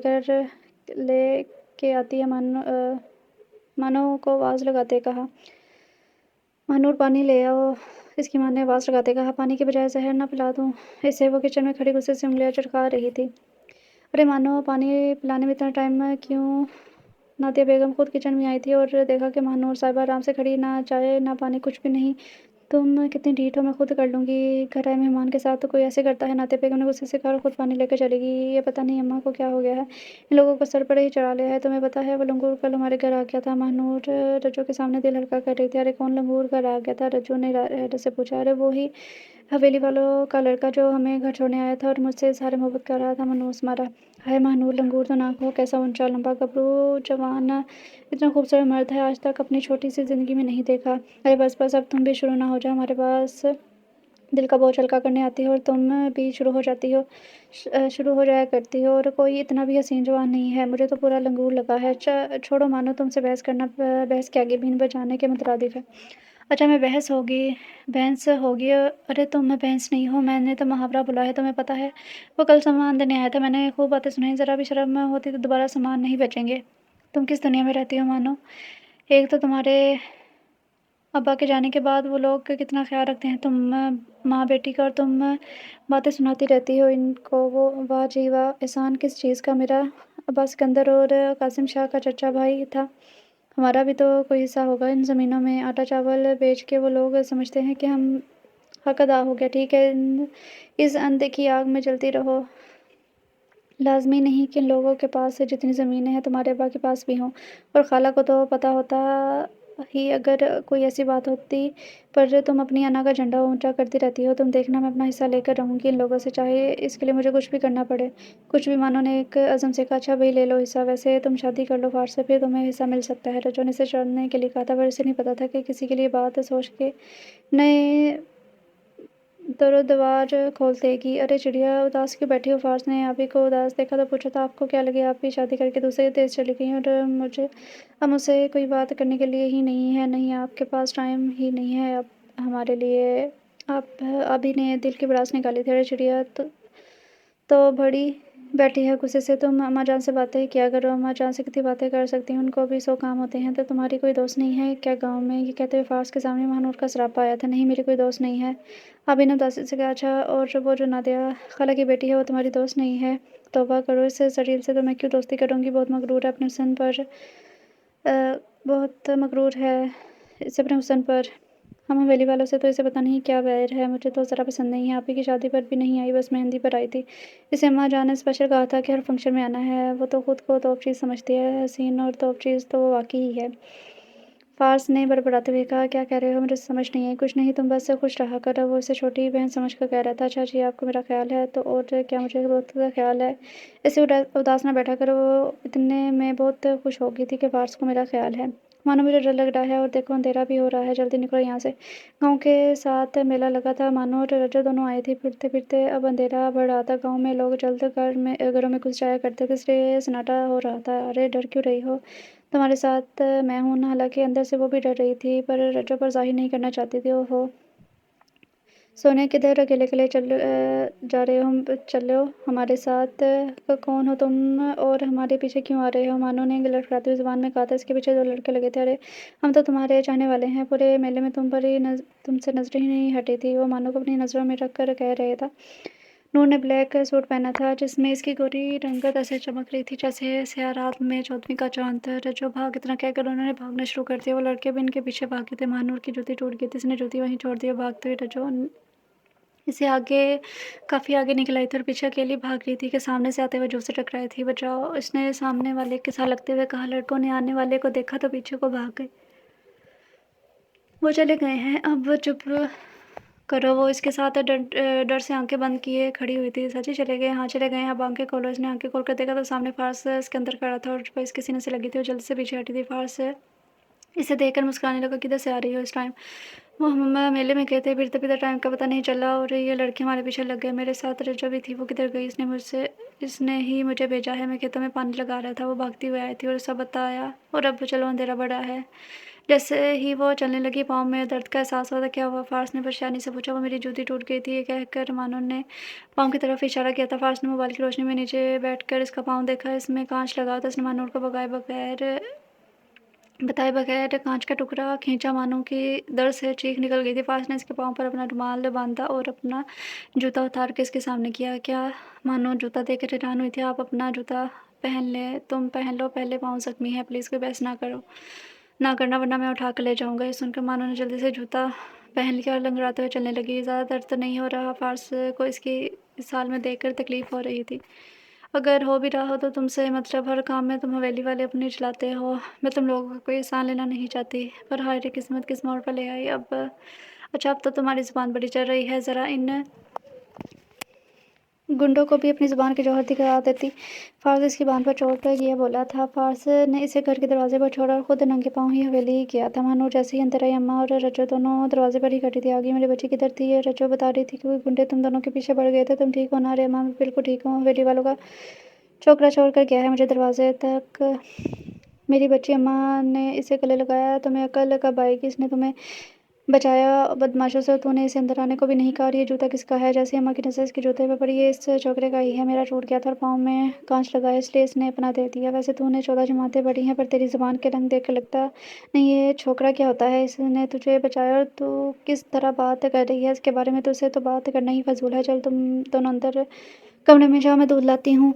के आती है। मानो को आवाज़ लगाते कहा। महानूर पानी ले आओ, इसकी माँ ने आवाज़ लगाते कहा। पानी के बजाय जहर न पिला दूँ इसे? वो किचन में खड़ी गुस्से से उंगलियां चटका रही थी। अरे मानो, पानी पिलाने में इतना टाइम क्यों? नादिया बेगम खुद किचन में आई थी और देखा कि महानूर साहिबा आराम से खड़ी, ना चाय ना पानी, कुछ भी नहीं। तुम कितनी ढीठ हो, मैं खुद कर लूँगी। घर आए मेहमान के साथ तो कोई ऐसे करता है? नादिया बेगम ने गुस्से से कहा और खुद पानी लेकर चली गई। ये पता नहीं अम्मा को क्या हो गया है, इन लोगों को सर पर ही चढ़ा लिया है। तुम्हें पता है वो लंगूर कल हमारे घर आ गया था? महानूर रज्जू के सामने दिल हल्का कर रही थी। अरे कौन लंगूर घर आ गया था? रज्जू ने से पूछा। अरे वो ही हवेली वालों का लड़का जो हमें घर छोड़ने आया था और मुझसे इज़हार मोहब्बत कर रहा था, मनहूस मारा। हाय महानूर, लंगूर तो नाक हो, कैसा ऊंचा लंबा गबरू जवान, इतना खूबसूरत मर्द है आज तक अपनी छोटी सी ज़िंदगी में नहीं देखा। अरे बस बस, अब तुम भी शुरू ना हो जाओ, हमारे पास दिल का बोझ हल्का करने आती हो और तुम भी शुरू हो जाती हो, शुरू हो जाया करती हो। और कोई इतना भी हसीन जवान नहीं है, मुझे तो पूरा लंगूर लगा है। छोड़ो मानो, तुमसे बहस करना बहस के आगे बीन बजाने के मुतरादिफ है। अच्छा, मैं भैंस होगी? अरे तुम मैं भैंस नहीं हो, मैंने तो मुहावरा बोला है, तुम्हें पता है। वो कल सामान देने आया था, मैंने खूब बातें सुनाई, ज़रा भी शर्म होती तो दोबारा सामान नहीं बेचेंगे। तुम किस दुनिया में रहती हो मानो? एक तो तुम्हारे अब्बा के जाने के बाद वो लोग कितना ख्याल रखते हैं तुम माँ बेटी का, और तुम बातें सुनाती रहती हो इनको। वो वाह जी वाह, एहसान किस चीज़ का? मेरा अब्बा सिकंदर और कासिम शाह का चचा भाई था, हमारा भी तो कोई हिस्सा होगा इन ज़मीनों में। आटा चावल बेच के वो लोग समझते हैं कि हम हक अदा हो गया। ठीक है, इस अनदेखी आग में जलती रहो। लाज़मी नहीं कि इन लोगों के पास जितनी ज़मीनें हैं तुम्हारे अब्बा के पास भी हों, और खाला को तो पता होता ही अगर कोई ऐसी बात होती। पर तुम अपनी अना का झंडा ऊंचा करती रहती हो। तुम देखना, मैं अपना हिस्सा लेकर रहूँगी इन लोगों से, चाहे इसके लिए मुझे कुछ भी करना पड़े। कुछ भी मानो ने एक अज़म से कहा। अच्छा भाई, ले लो हिस्सा, वैसे तुम शादी कर लो फार्स से, फिर तुम्हें हिस्सा मिल सकता है। रजो ने इसे छोड़ने के लिए कहा था, पर इसे नहीं पता था कि किसी के लिए बात सोच के नए दरवाज़ खोल देगी। अरे चिड़िया, उदास क्यों बैठी हो? फार्स ने आप ही को उदास देखा तो पूछा था, आपको क्या लगे आप भी शादी करके दूसरे देश चली गई, और अब मुझसे कोई बात करने के लिए ही नहीं है? नहीं, आपके पास टाइम ही नहीं है अब हमारे लिए। आप अभी ने दिल की भड़ास निकाली थी। अरे चिड़िया, तो बड़ी बैठी है गुस्से से। तुम अम्मा जान से बातें किया करो, अम्मा जान से कितनी बातें कर सकती हैं, उनको भी 100 काम होते हैं। तो तुम्हारी कोई दोस्त नहीं है क्या गांव में? ये कहते हुए फार्स के सामने महानूर का सरापा आया था। नहीं, मेरी कोई दोस्त नहीं है। अभी ने उदासी से कहा। अच्छा, और वो जो नादिया खाला की बेटी है, वो तुम्हारी दोस्त नहीं है? तौबा करो, इस सरील से तो मैं क्यों दोस्ती करूँगी? बहुत मगरूर है अपने हुस्न पर, बहुत मगरूर है इसे अपने हुस्न पर। हम हवेली वालों से तो इसे पता नहीं क्या बैर है, मुझे तो ज़रा पसंद नहीं है। आप ही की शादी पर भी नहीं आई, बस मेहंदी पर आई थी। इसे अम्मा जान ने स्पेशल कहा था कि हर फंक्शन में आना है। वो तो खुद को तोप चीज़ समझती है, हसीन और तोप चीज़ तो वो वाकई ही है। फार्स ने बड़बड़ाते हुए कहा, क्या कह रहे हो? मुझे समझ नहीं आई। कुछ नहीं, तुम बस खुश रहा कर। वो इसे छोटी बहन समझ कर कह रहा था। अच्छा जी, आपको मेरा ख्याल है तो, और क्या मुझे बहुत ख्याल है। इसे उदास ना बैठा कर। वो इतने में बहुत खुश हो गई थी कि फार्स को मेरा ख्याल है। मानो मुझे डर लग रहा है, और देखो अंधेरा भी हो रहा है, जल्दी निकलो यहाँ से। गाँव के साथ मेला लगा था, मानो और रजो दोनों आए थे। फिरते फिरते अब अंधेरा बढ़ रहा था। गाँव में लोग जल्द घरों में घुस जाया करते थे, इसलिए सन्नाटा हो रहा था। अरे डर क्यों रही हो? तुम्हारे साथ मैं हूँ ना। हालांकि अंदर से वो भी डर रही थी, पर रज्जो पर ज़ाहिर नहीं करना चाहती थी। ओहो सोने, किधर अकेले अकेले जा रहे हो? चलो हमारे साथ। कौन हो तुम और हमारे पीछे क्यों आ रहे हो? मानो ने लड़खड़ाती हुई ज़ुबान में कहा था। इसके पीछे 2 लड़के लगे थे। अरे हम तो तुम्हारे चाहने वाले हैं, पूरे मेले में तुम पर ही तुमसे नजरें ही नहीं हटी थी। वो मानो को अपनी नज़रों में रख कर कह रहे था। नूर ने ब्लैक सूट पहना था, जिसमें इसकी गोरी रंगत ऐसे चमक रही थी जैसे स्याह रात में चौदहवीं का चांद था। रज्जो भाग, इतना कहकर उन्होंने भागना शुरू कर दिया। वो लड़के भी इनके पीछे भागे थे। महानूर की जूती टूट गई थी, इसने जूती वहीं छोड़ दी। भागते हुए रज्जो इसे आगे, काफ़ी आगे निकल आई थी, और पीछे अकेली भाग रही थी कि सामने से आते हुए जो से टकराई थी। बचाओ, इसने सामने वाले के साथ लगते हुए कहा। लड़कों ने आने वाले को देखा तो पीछे को भाग गए। वो चले गए हैं, अब वो चुप करो। वो इसके साथ डर से आंखें बंद किए खड़ी हुई थी। सच्ची चले गए? हाँ चले गए हैं, अब आंखें खोलो। इसने आंखें खोल कर देखा तो सामने फार्स इसके अंदर खड़ा था, और वो इसके सीने से लगी थी। वो जल्दी से पीछे हटी थी। फार्स इसे देखकर मुस्कुराने लगा। किधर से आ रही हो इस टाइम? वो हम मेले में गए थे, फिरते फिरते टाइम का पता नहीं चला, और ये लड़के हमारे पीछे लग गए। मेरे साथ रज्जो भी थी, वो किधर गई? इसने ही मुझे भेजा है। मैं खेतों में पानी लगा रहा था, वो भागती हुई आई थी और सब बताया। और अब चलो, अंधेरा बड़ा है। जैसे ही वो चलने लगी, पाँव में दर्द का एहसास हुआ था। क्या हुआ? फार्स ने परेशानी से पूछा। वो मेरी जूती टूट गई थी, ये कहकर मानो ने पाँव की तरफ इशारा किया था। फार्स ने मोबाइल की रोशनी में नीचे बैठकर इसका पाँव देखा। इसमें कांच लगा था। इसने मानूर को बताए बगैर कांच का टुकड़ा खींचा। मानो की दर्द से चीख निकल गई थी। फार्स ने इसके पाँव पर अपना रुमाल बांधा और अपना जूता उतार के इसके सामने किया। क्या? मानो जूता देकर हैरान हुई थी। आप अपना जूता पहन ले, तुम पहन लो पहले, पाँव जख्मी है, प्लीज़ कोई बहस ना करना, वरना मैं उठा कर ले जाऊंगा। ये सुनकर मानो ने जल्दी से जूता पहन लिया और लंगड़ाते हुए चलने लगी। ज़्यादा दर्द तो नहीं हो रहा? फार्स को इसकी इस हाल में देखकर तकलीफ हो रही थी। अगर हो भी रहा हो तो तुमसे मतलब, हर काम में तुम हवेली वाले अपनी चलाते हो। मैं तुम लोगों का कोई एहसान लेना नहीं चाहती, पर हाय रे किस्मत किस मोड़ पर ले आई। अब अच्छा, अब तो तुम्हारी ज़ुबान बड़ी चल रही है, ज़रा इन गुंडों को भी अपनी ज़ुबान की जौहर दिखा देती। फ़ार्स इसकी बाँह पर चोट ये बोला था। फ़ार्स ने इसे घर के दरवाज़े पर छोड़ा और खुद नंगे पाँव ही हवेली गया था। महानूर जैसे ही अंदर आई, अम्मा और रज्जो दोनों दरवाज़े पर ही खड़ी थी। "आगे मेरी बच्ची किधर थी?" ये रज्जो बता रही थी कि गुंडे तुम दोनों के पीछे पड़ गए थे। "तुम ठीक हो ना?" "अरे अम्मा, मैं बिल्कुल ठीक हूँ। हवेली वालों का छोकरा छोड़ कर गया है मुझे दरवाज़े तक। मेरी बच्ची अम्मा ने इसे गले लगाया। तुम्हें अकल कब आएगी? इसने तुम्हें बचाया बदमाशों से, तूने इसे अंदर आने को भी नहीं कहा। और ये जूता किसका है?" जैसे ही अम्मा की नज़र इसके जूते पे पड़ी, "ये इस छोकरे का ही है। मेरा टूट गया था और पाँव में कांच लगा है, इसलिए इसने अपना दे दिया। वैसे तूने 14 जमातें पढ़ी हैं, पर तेरी ज़ुबान के रंग देख कर लगता नहीं ये छोकरा क्या होता है। इसने तुझे बचाया और तू किस तरह बात कर रही है इसके बारे में? तुझसे तो बात करना ही फ़ज़ूल है। चल तुम दोनों अंदर कमरे में जाओ, मैं दूध लाती हूँ।"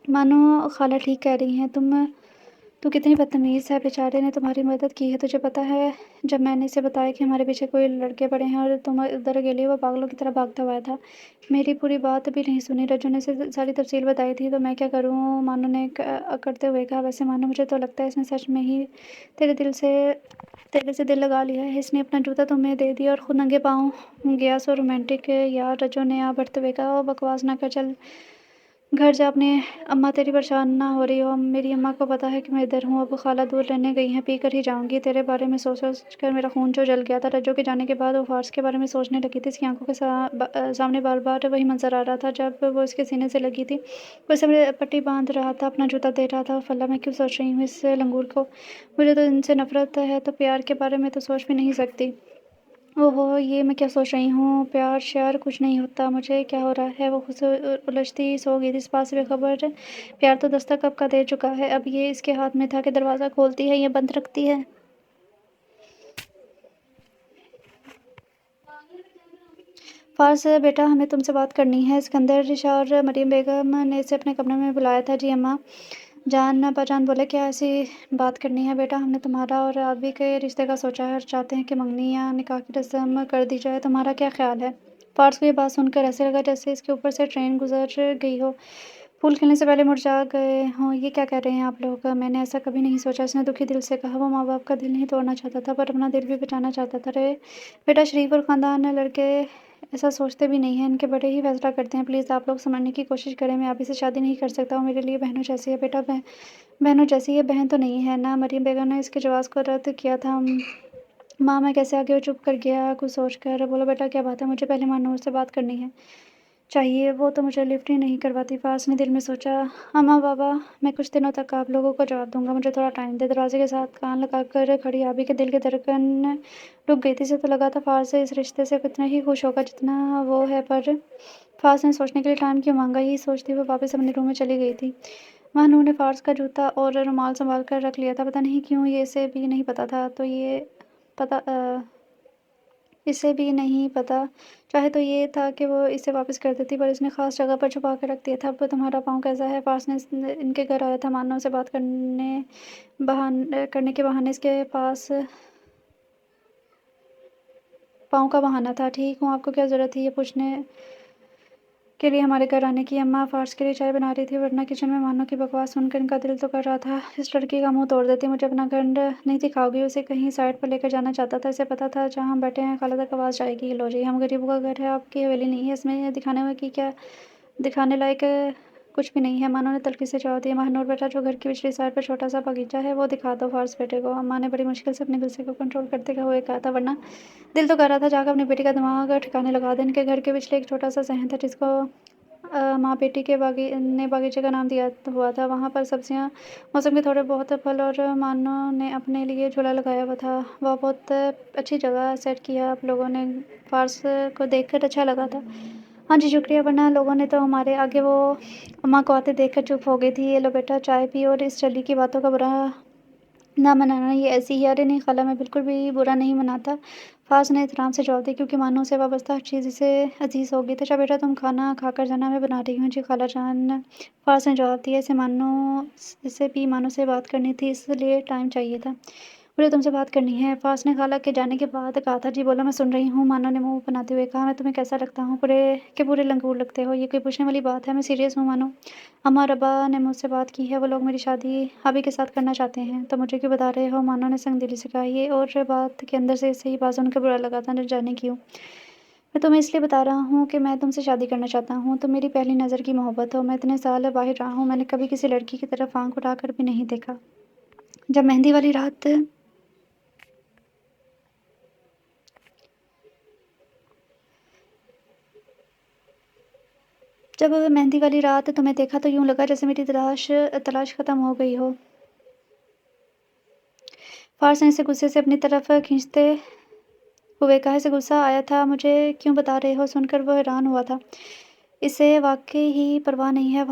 मानो खाला ठीक कह रही हैं। तू कितनी बदतमीज़ है। बेचारे ने तुम्हारी मदद की है। तुझे पता है, जब मैंने इसे बताया कि हमारे पीछे कोई लड़के पड़े हैं और तुम उधर अकेली हो, वो पागलों की तरह भागता हुआ था। मेरी पूरी बात भी नहीं सुनी। रज्जू ने इसे सारी तफ़सील बताई थी। तो मैं क्या करूँ? मानो ने अकड़ते हुए कहा। वैसे मानो, मुझे तो लगता है इसने सच में ही तेरे से दिल लगा लिया है। इसने अपना जूता तुम्हें दे दिया और खुद नंगे पाँव गया। सो रोमांटिक यार। रज्जू ने बढ़ते हुए कहा। "ओ बकवास ना कर, चल घर जा अपने। अम्मा तेरी परेशान ना हो रही हो। मेरी अम्मा को पता है कि मैं इधर हूँ। अब खाला दूध लेने गई हैं, पी कर ही जाऊँगी। तेरे बारे में सोच कर मेरा खून जो जल गया था।" रज्जो के जाने के बाद वो फ़ार्स के बारे में सोचने लगी थी। इसकी आंखों के सामने बार बार वही मंजर आ रहा था जब वो इसके सीने से लगी थी। वो इसे पट्टी बांध रहा था, अपना जूता दे रहा था। "फल्ला, मैं क्यों सोच रही हूँ इस लंगूर को? मुझे तो इनसे नफरत है, तो प्यार के बारे में तो सोच भी नहीं सकती। ओहो! ये मैं क्या सोच रही हूँ? प्यार-श्यार कुछ नहीं होता। मुझे क्या हो रहा है?" वो खुद से उलझती सो गई थी। इस बात से बेखबर, प्यार तो दस्तक कब का दे चुका है। अब ये इसके हाथ में था कि दरवाज़ा खोलती है या बंद रखती है। फ़ार्स, बेटा, हमें तुमसे बात करनी है। सिकंदर शाह और मरियम बेगम ने इसे अपने कमरे में बुलाया था। जी अम्मा जान बोले। "क्या ऐसी बात करनी है बेटा? हमने तुम्हारा और आबी के रिश्ते का सोचा है और चाहते हैं कि मंगनी या निकाह की रस्म कर दी जाए। तुम्हारा क्या ख्याल है?" फ़ार्स को ये बात सुनकर ऐसे लगा जैसे इसके ऊपर से ट्रेन गुज़र गई हो। फूल खिलने से पहले मुरझा गए हों। "ये क्या कह रहे हैं आप लोग? मैंने ऐसा कभी नहीं सोचा।" उसने दुखी दिल से कहा। वो माँ-बाप का दिल नहीं तोड़ना चाहता था, पर अपना दिल भी बचाना चाहता था। "अरे बेटा, शरीफ और ख़ानदान लड़के ऐसा सोचते भी नहीं हैं। इनके बड़े ही फ़ैसला करते हैं। प्लीज़ आप लोग समझने की कोशिश करें। मैं अभी से शादी नहीं कर सकता। वो मेरे लिए बहनों जैसी है।" "बेटा, बहनों जैसी है, बहन तो नहीं है ना?" मरियम बेगम ने इसके जवाब को रद्द किया था। माँ, मैं कैसे आगे?" वो चुप कर गया कुछ सोचकर। "बोलो बेटा, क्या बात है? मुझे पहले मानूर से बात करनी है चाहिए। वो तो मुझे लिफ्ट ही नहीं करवाती।" फ़ाज़ ने दिल में सोचा। "अम्मा, बाबा, मैं कुछ दिनों तक आप लोगों को जवाब दूँगा। मुझे थोड़ा टाइम दें।" दरवाज़े के साथ कान लगाकर खड़ी आबी के दिल की धड़कन रुक गई थी। इसे तो लगा था फ़ाज़ इस रिश्ते से उतना ही खुश होगा जितना वो है, पर फ़ाज़ ने सोचने के लिए टाइम क्यों माँगा? यही सोचती हुई वापस अपने रूम में चली गई थी। महानूर ने फ़ार्स का जूता और रुमाल सँभाल कर रख लिया था। पता नहीं क्यों ये इसे भी नहीं पता था, तो ये पता इसे भी नहीं पता चाहे तो ये था कि वो इसे वापस कर देती, पर इसने ख़ास जगह पर छुपा के रख दिया था। "अब तुम्हारा पाँव कैसा है?" फ़ार्स ने इनके घर आया था। मानो से बात करने के बहाने इसके पास पाँव का बहाना था। "ठीक हूँ, आपको क्या ज़रूरत थी ये पूछने के लिए हमारे घर आने की?" अम्मा फ़ार्स के लिए चाय बना रही थी, वरना किचन में मानो की बकवास सुनकर इनका दिल तो कर रहा था, इस लड़की का मुँह तोड़ देती। "मुझे अपना घर नहीं दिखाओगी?" उसे कहीं साइड पर लेकर जाना चाहता था। इसे पता था जहाँ हम बैठे हैं खाला तक आवाज़ जाएगी। "लो जी, हम गरीबों का घर है, आपकी हवेली नहीं है। इसमें दिखाने लायक कुछ भी नहीं है।" मानो ने तल्ख़ी से जवाब दिया। "महानूर बेटा, जो घर की पिछली साइड पर छोटा-सा बगीचा है, वो दिखा दो फ़ार्स बेटे को।" अम्मा ने बड़ी मुश्किल से अपने गुस्से को कंट्रोल करते हुए कहा था, वरना दिल तो कर रहा था जाकर अपनी बेटी का दिमाग ठिकाने लगा दें। इनके घर के पिछले एक छोटा-सा सहन था जिसको माँ बेटी के बागीचे का नाम दिया हुआ था। वहाँ पर सब्जियाँ, मौसम के थोड़े बहुत फल और मानो ने अपने लिए झूला लगाया हुआ था। वह बहुत अच्छी जगह सेट किया आप लोगों ने। फ़ार्स को देखकर अच्छा लगा था। "हाँ जी, शुक्रिया, वरना लोगों ने तो हमारे आगे" वो अम्मा को आते देखकर चुप हो गई थी। "ये लो बेटा, चाय पियो और इस चली की बातों का बुरा ना मनाना, ये ऐसी ही है।" "अरे नहीं खाला, मैं बिल्कुल भी बुरा नहीं मनाता।" फ़ाज़ ने एहतराम से जवाब दिया, क्योंकि मानो से वाबस्ता हर चीज़ इसे अज़ीज़ हो गई थी। "अच्छा बेटा, तुम खाना खाकर जाना, मैं बना रही हूँ।" "जी खाला जान।" फ़ाज़ ने जवाब दिया। इसे भी मानो से बात करनी थी, इसलिए टाइम चाहिए था। मुझे तुमसे बात करनी है। फ़ास ने खाला के जाने के बाद कहा था। जी बोला, मैं सुन रही हूँ। मानो ने मुँह बनाते हुए कहा, मैं तुम्हें कैसा लगता हूँ? पूरे लंगूर लगते हो। ये कोई पूछने वाली बात है? मैं सीरियस हूँ मानो। अम्मा और अब्बा ने मुझसे बात की है। वो लोग मेरी शादी अभी के साथ करना चाहते हैं। तो मुझे क्यों बता रहे हो? मानो ने संगदिली से कहा। ये और बात के अंदर से सही बात सुनकर बुरा लगा था, न जाने क्यों। मैं तुम्हें इसलिए बता रहा हूँ कि मैं तुमसे शादी करना चाहता हूँ। तुम मेरी पहली नज़र की मोहब्बत हो। मैं इतने साल बाहर रहा हूँ, मैंने कभी किसी लड़की की तरफ आँख उठाकर भी नहीं देखा। जब मेहंदी वाली रात जब मेहंदी वाली रात तुम्हें देखा तो यूँ लगा जैसे मेरी तलाश ख़त्म हो गई हो। फ़ार्स ने इसे गुस्से से अपनी तरफ खींचते हुए कहा, इसे गुस्सा आया था? मुझे क्यों बता रहे हो? सुनकर वो हैरान हुआ था। इसे वाक़ई ही परवाह नहीं है।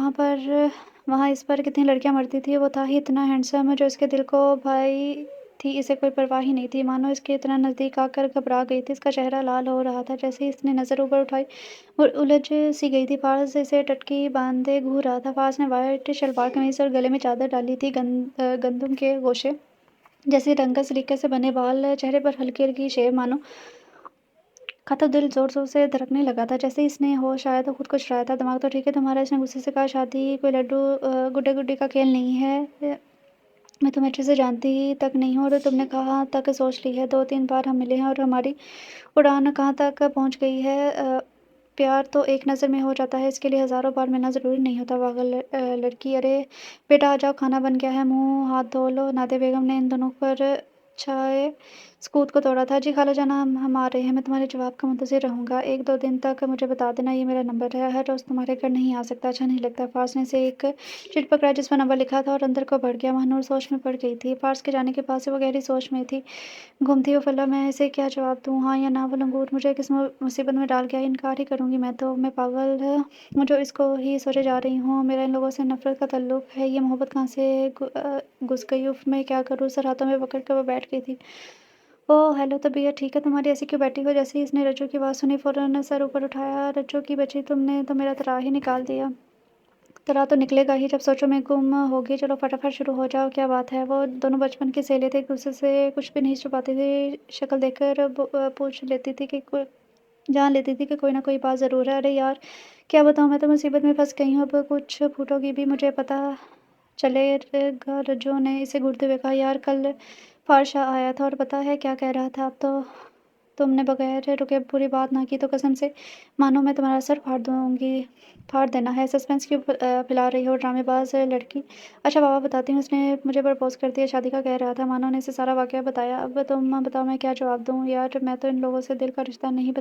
वहाँ इस पर कितनी लड़कियाँ मरती थी, वो था ही इतना हैंडसम जो इसके दिल को भाई थी। इसे कोई परवाह ही नहीं थी। मानो इसके इतना नज़दीक आकर घबरा गई थी। इसका चेहरा लाल हो रहा था। जैसे ही इसने नज़र ऊपर उठाई, वो उलझ सी गई थी। फ़ार्स इसे टटकी बाँधे घूर रहा था। फ़ार्स ने वाइट शलवार कमीज़ और गले में चादर डाली थी। गंदम के गोशे जैसे रंगत सलीके से बने बाल, चेहरे पर हल्की-हल्की शेव। मानो का तो दिल ज़ोर-ज़ोर से धड़कने लगा था। जैसे इसने होश आया तो खुद को छुड़ाया था। दिमाग तो ठीक है तुम्हारा, इसने गुस्से से कहा। शादी कोई लड्डू गुड्डे-गुड्डी का खेल नहीं है। मैं तुम्हें अच्छे से जानती तक नहीं हूँ और तुमने कहाँ तक सोच ली है। 2-3 बार हम मिले हैं और हमारी उड़ान कहाँ तक पहुँच गई है। प्यार तो एक नज़र में हो जाता है, इसके लिए हज़ारों बार मिलना ज़रूरी नहीं होता। पागल लड़की। अरे बेटा आ जाओ, खाना बन गया है, मुँह हाथ धो लो। नादिया बेगम ने इन दोनों पर छाए सकूत को तोड़ा था। जी खालाजान, हम आ रहे हैं। मैं तुम्हारे जवाब का मुंतज़िर रहूँगा। 1-2 दिन तक मुझे बता देना। ये मेरा नंबर है। हर रोज़ तुम्हारे घर नहीं आ सकता, अच्छा नहीं लगता। फ़ार्स ने से एक चिट पकड़ा जिस पर नंबर लिखा था और अंदर को बढ़ गया। महानूर सोच में पड़ गई थी। फ़ार्स के जाने के बाद से वो गहरी सोच में थी। घूमती हुई फला, मैं इसे क्या जवाब दूँ? हाँ या ना? वो लंगूर मुझे किस मुसीबत में डाल गया। इनकार ही करूँगी मैं तो। मैं पागल हूँ जो इसको ही सोचे जा रही हूँ। मेरा इन लोगों से नफ़रत का ताल्लुक है। ये मोहब्बत कहाँ से घुस गई। उफ़, मैं क्या करूँ? सर हाथों में पकड़ कर वो बैठ गई थी। ओह हेलो तबीयत ठीक है तुम्हारी? ऐसी क्यों बैठी हो? जैसे ही इसने रज्जू की आवाज़ सुनी फ़ौरन सर ऊपर उठाया। रज्जू की बच्ची, तुमने तो मेरा तरा ही निकाल दिया। तरा तो निकलेगा ही जब सोचो मैं गुम होगी। चलो फटाफट शुरू हो जाओ, क्या बात है? वो दोनों बचपन की सहेलियाँ थी, एक दूसरे से कुछ भी नहीं छुपाती थी। शक्ल देखकर पूछ लेती थी कि जान लेती थी कि कोई ना कोई बात ज़रूर है। अरे यार, क्या बताऊँ, मैं तो मुसीबत में फँस गई हूँ। अब कुछ फूटोगी भी, मुझे पता चलेगा। रज्जू ने इसे घूरते हुए कहा। यार कल फ़ारशा आया था और पता है क्या कह रहा था? अब तो तुमने बगैर रुके पूरी बात ना की तो कसम से मानो मैं तुम्हारा सर फाड़ दूँगी। फाड़ देना है। सस्पेंस क्यों फैला रही हो ड्रामेबाज़ लड़की? अच्छा बाबा बताती हूँ, उसने मुझे प्रपोज़ कर दिया, शादी का कह रहा था। मानो ने इसे सारा वाक़या बताया। अब तुम बताओ मैं क्या जवाब दूँ? यार मैं तो इन लोगों से दिल का रिश्ता नहीं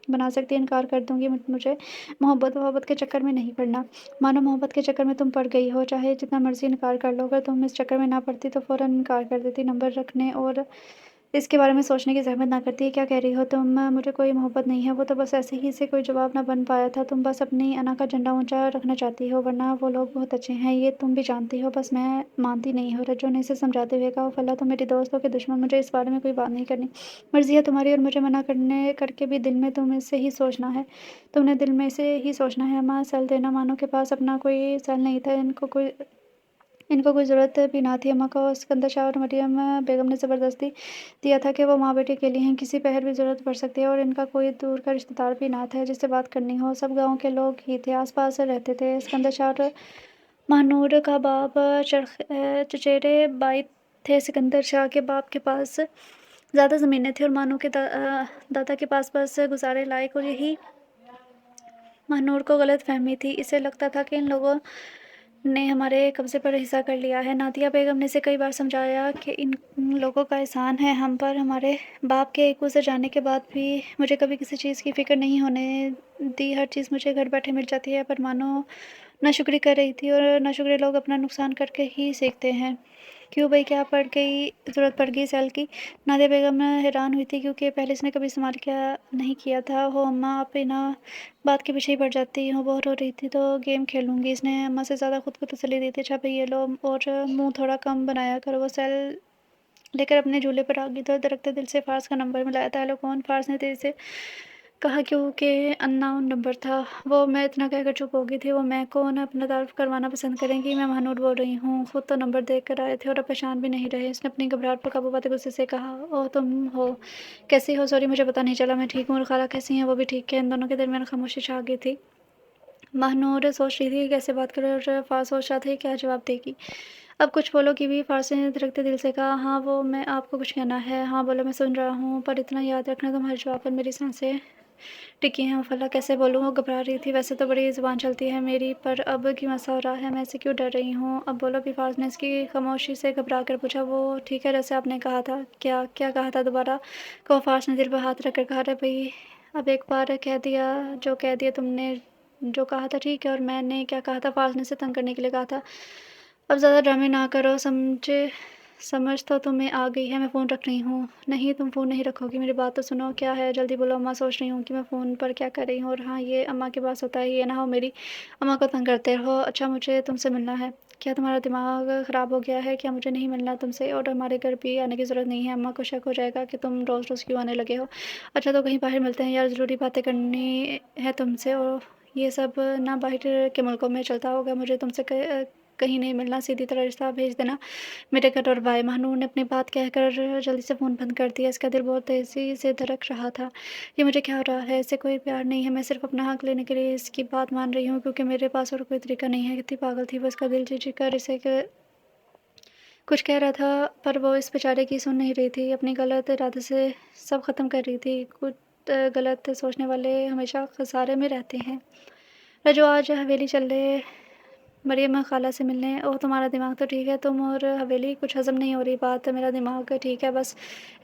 बना सकती, इनकार कर दूँगी। मुझे मोहब्बत के चक्कर में नहीं पड़ना। मानो मोहब्बत के चक्कर में तुम पड़ गई हो, चाहे जितना मर्ज़ी इनकार कर लो। अगर तुम इस चक्कर में ना पड़ती तो फ़ौरन इनकार कर देती, नंबर रखने और इसके बारे में सोचने की ज़हमत ना करती। क्या कह रही हो तुम? मुझे कोई मोहब्बत नहीं है। वो तो बस ऐसे ही से कोई जवाब ना बन पाया था। तुम बस अपनी अना का झंडा ऊँचा रखना चाहती हो, वरना वो लोग बहुत अच्छे हैं, ये तुम भी जानती हो। बस मैं मानती नहीं हूँ। रज्जू ने इसे समझाते हुए कहा। फला, तुम मेरी दोस्त हो कि दुश्मन? मुझे इस बारे में कोई बात नहीं करनी। मर्ज़ी है तुम्हारी और मुझे मना करने करके भी दिल में तुम इसे ही सोचना है। तुमने दिल में इसे ही सोचना है। अम्मा सल देना। मानो के पास अपना कोई सल नहीं था। इनको कोई ज़रूरत भी ना थी। अम्मा को सिकंदर शाह और मरियम बेगम ने ज़बरदस्ती दिया था कि वो माँ बेटी अकेली हैं, किसी पहर भी ज़रूरत पड़ सकती है। और इनका कोई दूर का रिश्तेदार भी ना था जिससे बात करनी हो। सब गाँव के लोग ही थे, आस-पास रहते थे। सिकंदर शाह और महानूर का बाप चचेरे भाई थे। सिकंदर शाह के बाप के पास ज़्यादा ज़मीनें थी और मानू के दादा के पास बस गुजारे लायक, और यही महानूर को गलतफ़हमी थी। इसे लगता था कि इन लोगों ने हमारे कब्ज़े पर हिस्सा कर लिया है। नादिया बेगम ने इसे कई बार समझाया कि इन लोगों का एहसान है हम पर। हमारे बाप के एक गुज़र जाने के बाद भी मुझे कभी किसी चीज़ की फ़िक्र नहीं होने दी। हर चीज़ मुझे घर बैठे मिल जाती है। पर मानो नाशुक्री कर रही थी, और नाशुक्रे लोग अपना नुकसान करके ही सीखते हैं। क्यों भई, क्या ज़रूरत पड़ गई सेल की? नादिया बेगम हैरान हुई थी क्योंकि पहले इसने कभी इस्तेमाल नहीं किया था। हो अम्मा, आप बिना बात के पीछे ही पड़ जाती हो। बोर हो रही थी तो गेम खेलूँगी। इसने अम्मा से ज़्यादा खुद को तसल्ली दी थी। अच्छा भई ये लो, और मुँह थोड़ा कम बनाया करो। वो सेल लेकर अपने झूले पर आ गई तो धड़कते दिल से फ़ार्स का नंबर मिलाया था। हेलो कौन? फ़ार्स ने तेज़ी से कहा क्योंकि अननोन नंबर था। वो मैं इतना कहकर चुप हो गई थी। वो मैं कौन अपना तारुफ़ करवाना पसंद करेंगी? मैं महानूर बोल रही हूँ। खुद तो नंबर देख कर आए थे और अब पहचान भी नहीं रहे। उसने अपनी घबराहट पर काबू पाते गुस्से से कहा, ओह! तुम हो? कैसी हो? सॉरी मुझे पता नहीं चला। मैं ठीक हूँ और खाला कैसी हैं? वो भी ठीक है। इन दोनों के दरमियान खामोशी छा गई थी। महानूर सोच रही थी कि कैसे बात करे और फ़ार सोच रहा था कि क्या जवाब देगी। अब कुछ बोलो कि भी फ़ार ने धड़कते दिल से कहा, हाँ वो मैं आपको कुछ कहना है। हाँ बोलो मैं सुन रहा हूँ, पर इतना याद रखना तुम हर जवाब पर मेरी सांसें टिकी हैं। फला कैसे बोलूँ? वो घबरा रही थी। वैसे तो बड़ी ज़ुबान चलती है मेरी, पर अब क्यों ऐसा हो रहा है? मैं ऐसे क्यों डर रही हूँ? अब बोलो भी फ़ार ने इसकी खामोशी से घबरा कर पूछा। वो ठीक है जैसे आपने कहा था। क्या क्या कहा था दोबारा? कहो। फ़ार ने दिल पर हाथ रख कर कहा, अरे भई अब एक बार कह दिया, जो कह दिया तुमने, जो कहा था ठीक है। और मैंने क्या कहा था? फ़ार ने उसे तंग करने के लिए कहा था। अब ज़्यादा ड्रामे ना करो। समझ तो तुम्हें आ गई है। मैं फ़ोन रख रही हूँ। नहीं तुम फ़ोन नहीं रखोगी, मेरी बात तो सुनो। क्या है? जल्दी बोलो। अम्मा सोच रही हूँ कि मैं फ़ोन पर क्या कर रही हूँ। और हाँ ये अम्मा के पास होता है, ये ना हो मेरी अम्मा को तंग करते रहो। अच्छा मुझे तुमसे मिलना है। क्या तुम्हारा दिमाग ख़राब हो गया है क्या? मुझे नहीं मिलना तुमसे और हमारे घर भी आने की ज़रूरत नहीं है। अम्मा को शक हो जाएगा कि तुम रोज़-रोज़ क्यों आने लगे हो। अच्छा तो कहीं बाहर मिलते हैं यार, ज़रूरी बातें करनी है तुमसे। और ये सब ना बाहर के मुल्कों में चलता होगा। मुझे तुमसे कहीं नहीं मिलना। सीधी तरह रिश्ता भेज देना मेरे घर। और बाय। महानूर ने अपनी बात कहकर जल्दी से फ़ोन बंद कर दिया। इसका दिल बहुत तेज़ी से धड़क रहा था। ये मुझे क्या हो रहा है? इससे कोई प्यार नहीं है। मैं सिर्फ़ अपना हक़ लेने के लिए इसकी बात मान रही हूँ क्योंकि मेरे पास और कोई तरीका नहीं है। कितनी पागल थी वो। इसका दिल चीख-चीख कर इसे कुछ कह रहा था, पर वो इस बेचारे की सुन नहीं रही थी। अपने गलत इरादे से सब ख़त्म कर रही थी। कुछ गलत सोचने वाले हमेशा खसारे में रहते हैं। रजो आज हवेली चले मरियम खाला से मिलने। ओह तुम्हारा दिमाग तो ठीक है, तुम और हवेली कुछ हज़म नहीं हो रही बात। मेरा दिमाग ठीक है, बस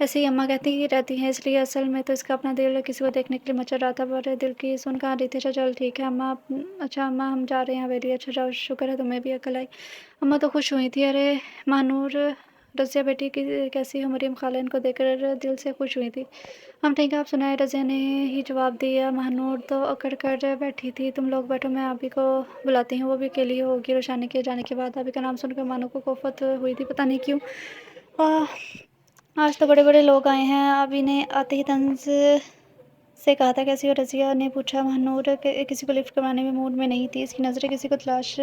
ऐसे ही अम्मा कहती ही रहती हैं। इसलिए असल में तो इसका अपना दिल किसी को देखने के लिए मचल रहा था, पर दिल की सुन कहाँ रही थी। अच्छा चल ठीक है अम्मा। अच्छा अम्मा हम जा रहे हैं हवेली। अच्छा जाओ, शुक्र है तुम्हें भी अकल आई। अम्मा तो खुश हुई थी। अरे महानूर रज़िया बेटी की कैसी हो? मरियम खाला इनको देखकर दिल से खुश हुई थी। हम ठीक है, आप सुनाए? रज़िया ने ही जवाब दिया। महानूर तो अकड़ कर बैठी थी। तुम लोग बैठो, मैं आबी को बुलाती हूँ। वो भी अकेली होगी। रोशानी के जाने के बाद आबी का नाम सुनकर मानो को कोफत हुई थी, पता नहीं क्यों। आह, आज तो बड़े बड़े लोग आए हैं। आबी ने आते ही तंज से कहा था। कैसी हो? रज़िया ने पूछा। महानूर किसी को लिफ्ट करवाने में मूड में नहीं थी। इसकी नज़रें किसी को तलाश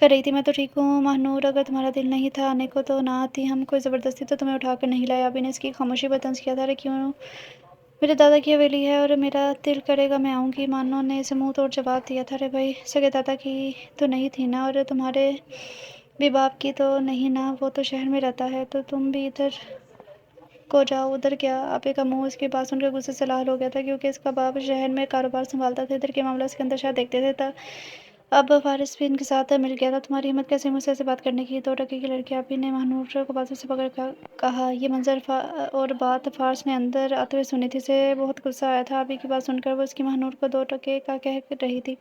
कर रही थी। मैं तो ठीक हूँ महानूर, अगर तुम्हारा दिल नहीं था आने को तो ना आती। हम कोई ज़बरदस्ती तो तुम्हें उठा कर नहीं लाए। आबी ने इसकी खामोशी पर तंज किया था। अरे क्यों? मेरे दादा की हवेली है और मेरा दिल करेगा मैं आऊँगी। मानो ने इसे मुँह तोड़ जवाब दिया था। अरे भाई सगे दादा की तो नहीं थी ना, और तुम्हारे भी बाप की तो नहीं ना, वो तो शहर में रहता है। तो तुम भी इधर को जाओ। उधर क्या? आपे का मुँह इसकी बात सुनकर गुस्से से लाल हो गया था क्योंकि इसका बाप शहर में कारोबार संभालता था। इधर के मामला इसके अंदर शायद देखते थे था। अब फारिस भी इनके साथ मिल गया था। तुम्हारी हिम्मत कैसे मुझसे ऐसे बात करने की? 2 टके की लड़की आपी ने महानूर को बाजू से पकड़ कहा। ये मंजर और बात फ़ार्स ने अंदर आते हुए सुनी थी। इसे बहुत गुस्सा आया था। आपी की बात सुनकर वो इसकी महानूर को 2 टके का कह रही थी।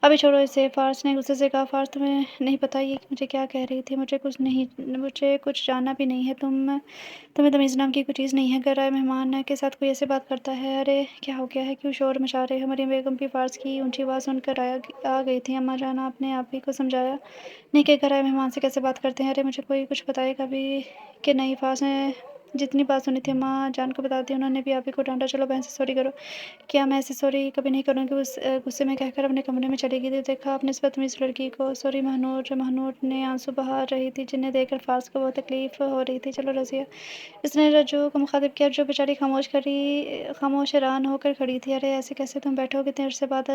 अभी छोड़ो इसे। फ़ार्स ने गुस्से से कहा। फ़ार्स तुम्हें नहीं पता ये मुझे क्या कह रही थी? मुझे कुछ जानना भी नहीं है। तुम्हें तमीज़ नाम की कोई चीज़ नहीं है। घर आए मेहमान के साथ कोई ऐसे बात करता है? अरे क्या हो गया है? क्यों शोर मचा रहे हो? मरियम बेगम भी फ़ार्स की ऊँची आवाज़ सुनकर आ गई थी। अम्मा जान आपने आप ही को समझाया नहीं कि घर आए मेहमान से कैसे बात करते हैं? अरे मुझे कोई कुछ बताएगा भी कि नहीं? फ़ार्स ने जितनी बात सुनी थी अम्मा जान को बता दी। उन्होंने भी आप ही को डाँटा। चलो बहन से सॉरी करो। क्या मैं ऐसे सॉरी कभी नहीं करूँगी? उस गुस्से में कहकर अपने कमरे में चली गई थी। देखा आपने इस बदतमीज़ लड़की को। सॉरी महानूर। महानूर ने आंसू बहा रही थी जिन्हें देखकर फ़ार्स को बहुत तकलीफ़ हो रही थी। चलो रज़िया, इसने रज्जू को मुखातिब किया जो बेचारी खामोश हैरान होकर खड़ी थी। अरे ऐसे कैसे? तुम बैठो, कितने अरसे बाद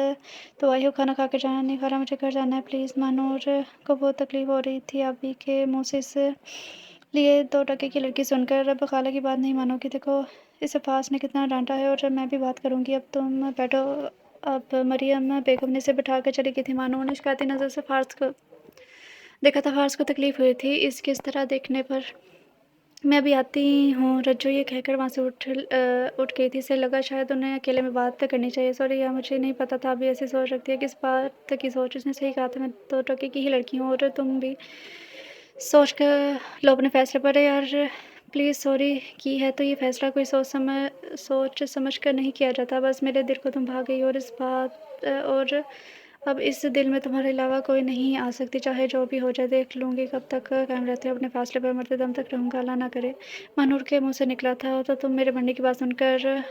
तो आई हो। खाना खा के जाना नहीं? खाला मुझे घर जाना है प्लीज़। महानूर को बहुत तकलीफ़ हो रही थी अभी के मुँह से इस लिए 2 टके की लड़की सुनकर। अब खाला की बात नहीं मानोगी। देखो इसे फ़ार्स ने कितना डाँटा है और मैं भी बात करूँगी। अब तुम बैठो। अब मरियम बेगम ने इसे बिठाकर चली गई थी। मानो ने शिकायती नज़र से फ़ार्स को देखा था। फ़ार्स को तकलीफ़ हुई थी इसकी इस तरह देखने पर। मैं अभी आती हूँ। रज्जू ये कहकर वहाँ से उठ गई थी। इसे लगा शायद उन्हें अकेले में बात करनी चाहिए। सॉरी यार मुझे नहीं पता था अभी ऐसी सोच रखती है। किस बात की सोच? उसने सही कहा था। मैं 2 टके की ही लड़की हूँ और तुम भी सोच कर लो अपने फैसले पर। यार प्लीज़ सॉरी की है तो ये फ़ैसला कोई सोच समझ कर नहीं किया जाता। बस मेरे दिल को तुम भा गई और इस बात और अब इस दिल में तुम्हारे अलावा कोई नहीं आ सकती। चाहे जो भी हो जाए देख लूँगी। कब तक कायम रहते हो अपने फ़ासले पर? मरते दम तक रहूँगा। अल्लाह ना करे। महानूर के मुँह से निकला था। तो तुम मेरे मरने की बात सुनकर